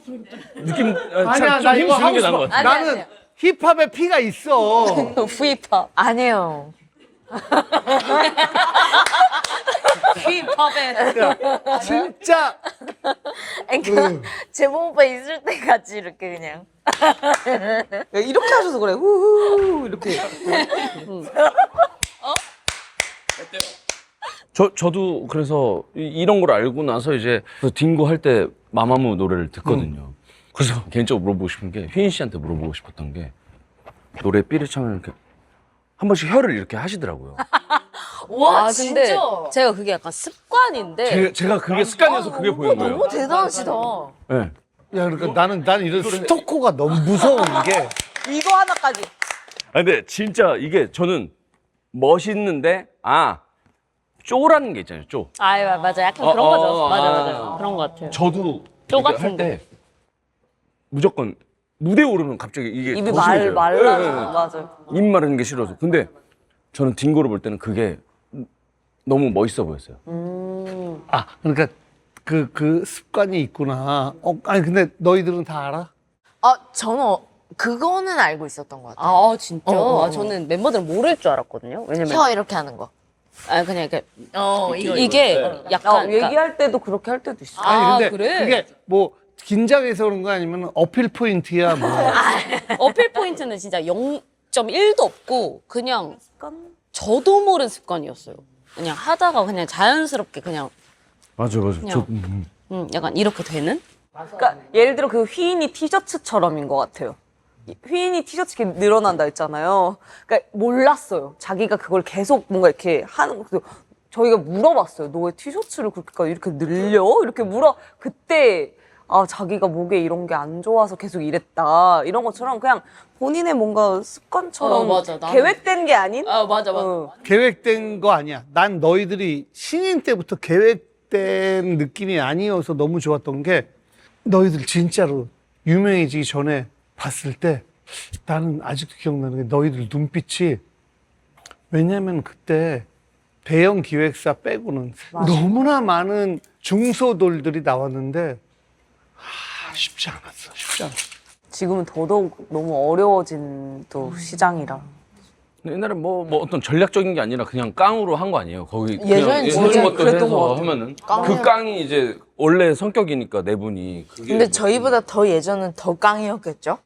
느낌 아니야 좀 나 힘 이거 주는 하고 게 나은 싶어. 것 같아. 나는 힙합에 피가 있어. 후입합. 아니에요. 후입합에. 진짜 그러니까 재범 오빠 있을 때 같이 이렇게 그냥. 이렇게 하셔서 그래. 후후 이렇게. 저도 그래서 이런 걸 알고 나서 이제 그 딩고 할 때 마마무 노래를 듣거든요. 그래서 개인적으로 물어보고 싶은 게 휘인 씨한테 물어보고 싶었던 게 노래 삐를 차면 이렇게 한 번씩 혀를 이렇게 하시더라고요. 와 아 근데 진짜. 제가 그게 약간 습관인데. 제가 그게 습관이어서 그게 보인 거예요. 너무 대단하시다. 네. 야 그러니까 나는 이런 스토커가 너무 무서운 게 이거 하나까지. 아, 근데 진짜 이게 저는 멋있는데 쪼라는 게 있잖아요. 쪼. 아 맞아. 약간 그런 거죠. 맞아. 그런 거 같아요. 저도 쪼 이렇게 같은 할 때 무조건 무대 오르면 갑자기 이게 입이 더 심해져요. 말라. 예, 예. 맞아요. 입 마르는 게 싫어서. 근데 저는 딩고를 볼 때는 그게 너무 멋있어 보였어요. 그러니까 그 습관이 있구나. 아니 근데 너희들은 다 알아? 저는 그거는 알고 있었던 것 같아요. 아 진짜? 아, 저는 멤버들은 모를 줄 알았거든요. 왜냐면 혀 이렇게 하는 거. 그냥 이렇게 이거. 이게 약간 그러니까 얘기할 때도 그렇게 할 때도 있어. 아니 근데 그래? 그게 뭐 긴장해서 그런 거 아니면 어필 포인트야 뭐. 어필 포인트는 진짜 0.1도 없고 그냥 저도 모르는 습관이었어요. 그냥 하다가 그냥 자연스럽게 그냥 맞아. 저, 약간 이렇게 되는? 그러니까 예를 들어 그 휘인이 티셔츠처럼인 것 같아요. 휘인이 티셔츠 이렇게 늘어난다 했잖아요. 그러니까 몰랐어요. 자기가 그걸 계속 뭔가 이렇게 하는 거. 저희가 물어봤어요. 너 왜 티셔츠를 그렇게 이렇게 늘려? 이렇게 그때 자기가 목에 이런 게 안 좋아서 계속 이랬다. 이런 것처럼 그냥 본인의 뭔가 습관처럼 맞아. 나는- 계획된 게 아닌? 맞아. 계획된 거 아니야. 난 너희들이 신인 때부터 계획된 느낌이 아니어서 너무 좋았던 게 너희들 진짜로 유명해지기 전에 봤을 때 나는 아직도 기억나는 게 너희들 눈빛이 왜냐면 그때 대형 기획사 빼고는 너무나 많은 중소돌들이 나왔는데 쉽지 않았어. 지금은 더더욱 너무 어려워진 또 시장이라. 옛날에 뭐 어떤 전략적인 게 아니라 그냥 깡으로 한 거 아니에요. 거기 예전엔 그냥 진짜 있는 것도 그랬던 것 해서 같아요. 하면은 깡이요. 그 깡이 이제 원래 성격이니까 네 분이. 그게 근데 저희보다 더 예전은 더 깡이었겠죠?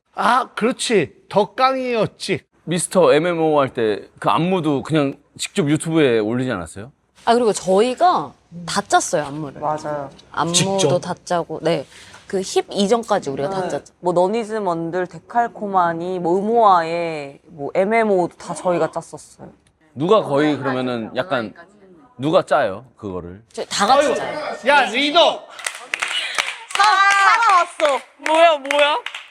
그렇지. 더 깡이었지. 미스터 MMO 할 때 그 안무도 그냥 직접 유튜브에 올리지 않았어요? 그리고 저희가 다 짰어요, 안무를. 맞아요. 안무도 직접? 다 짜고, 네. 그 힙 이전까지 우리가 다 짰죠. 뭐 너니즈먼들, 데칼코마니, 뭐 음호아에 뭐 MMO도 다 저희가 짰었어요. 누가 거의 그러면은 약간 누가 짜요 그거를? 다 같이 짜요. 야 리더 살아왔어. 뭐야?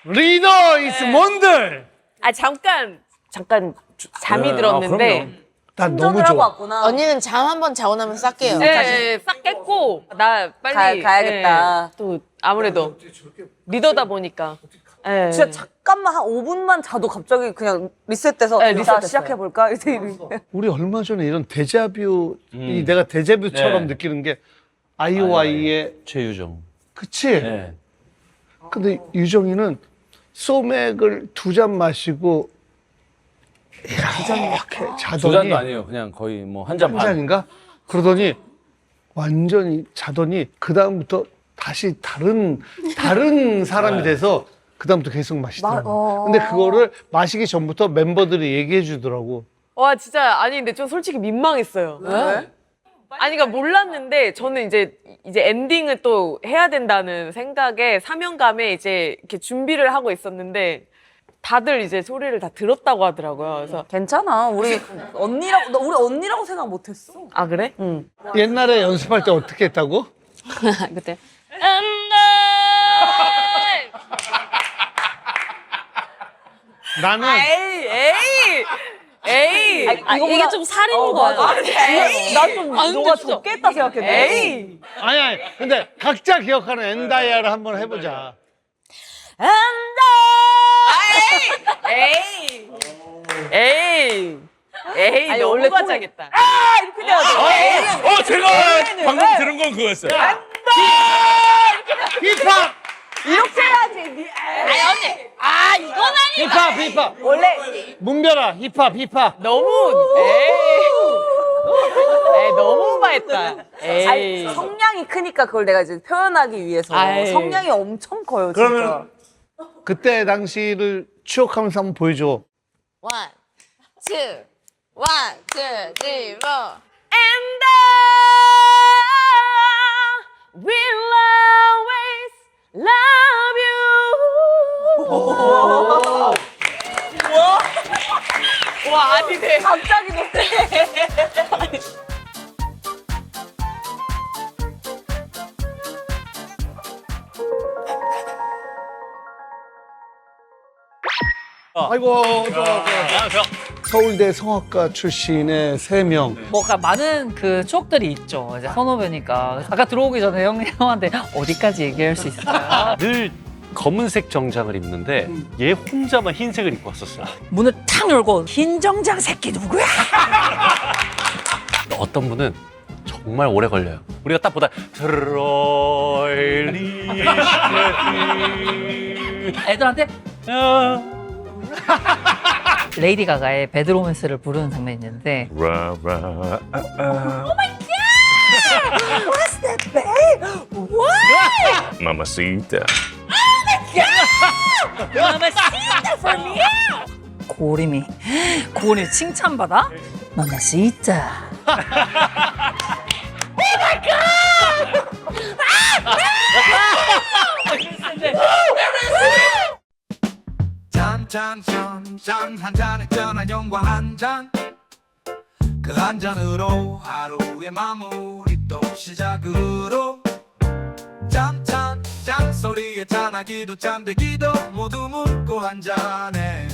리더 is 뭔들 아 잠깐 잠이 네, 들었는데. 그럼요. 난 너무 하고 좋아. 왔구나. 언니는 잠 한 번 자고 나면 싹 깨요. 네, 싹 깼고 나 빨리 가야겠다. 예, 또 아무래도 리더다 보니까. 예. 진짜 잠깐만 한 5분만 자도 갑자기 그냥 리셋돼서 네, 자 리셋됐어요. 시작해볼까? 이렇게 우리 얼마 전에 이런 데자뷰 이 내가 데자뷰처럼 네. 느끼는 게 아이오아이의 최유정. 그치? 네. 근데 유정이는 소맥을 2잔 마시고 이렇게 두 자더니 잔도 아니에요. 그냥 거의 뭐 한 잔 한 반. 잔인가? 그러더니 완전히 자더니 그 다음부터 다시 다른 사람이 돼서 그 다음부터 계속 마시더라고. 근데 그거를 마시기 전부터 멤버들이 얘기해 주더라고. 와 진짜 아니 근데 좀 솔직히 민망했어요. 왜? 아니 그러니까 몰랐는데 저는 이제 엔딩을 또 해야 된다는 생각에 사명감에 이제 이렇게 준비를 하고 있었는데 다들 이제 소리를 다 들었다고 하더라고요. 그래서 괜찮아. 우리 언니라고 생각 못했어. 아 그래? 옛날에 연습할 때 어떻게 했다고? 그때 나는 에이. 이게 좀 살인 거야. 난좀 안 너가 됐어. 적게 했다 생각했네. 에이. 아니 근데 각자 기억하는 엔다이아를 한번 해보자. 에이. 아니, 너무 원래 과장했다. 이렇게 돼야 돼. 제가 방금 들은 건 그거였어요. 힙합! 이렇게 해야지. 이건 아니. 힙합! 원래 문별아 힙합! 너무 에이 너무 오바했다. 에이. 아니, 성량이 크니까 그걸 내가 이제 표현하기 위해서 아이. 성량이 엄청 커요. 진짜. 그러면 그때 당시를 추억하면서 한번 보여줘. 1, 2, 1, 2, 3, 4. And I will always love you. 와 아니네. 갑자기 노래. 아이고 좋아. 서울대 성악과 출신의 3명. 뭐가 많은 그 추억들이 있죠. 이제 선후배니까. 아까 들어오기 전에 형한테 어디까지 얘기할 수 있어요? 늘 검은색 정장을 입는데 얘 혼자만 흰색을 입고 왔었어요. 문을 탁 열고 흰 정장 새끼 누구야? 어떤 분은 정말 오래 걸려요. 우리가 딱 보다 트로일리 애들한테 레이디 가가의 배드 로맨스를 부르는 장면이 있는데 마마시타. 고림이 칭찬받아? 마마시타. 짠 한 잔에 전한 영광 한 잔. 그 한 잔으로 하루의 마무리 또 시작으로. 짠 소리에 짠하기도 짠되기도 모두 묻고 한 잔에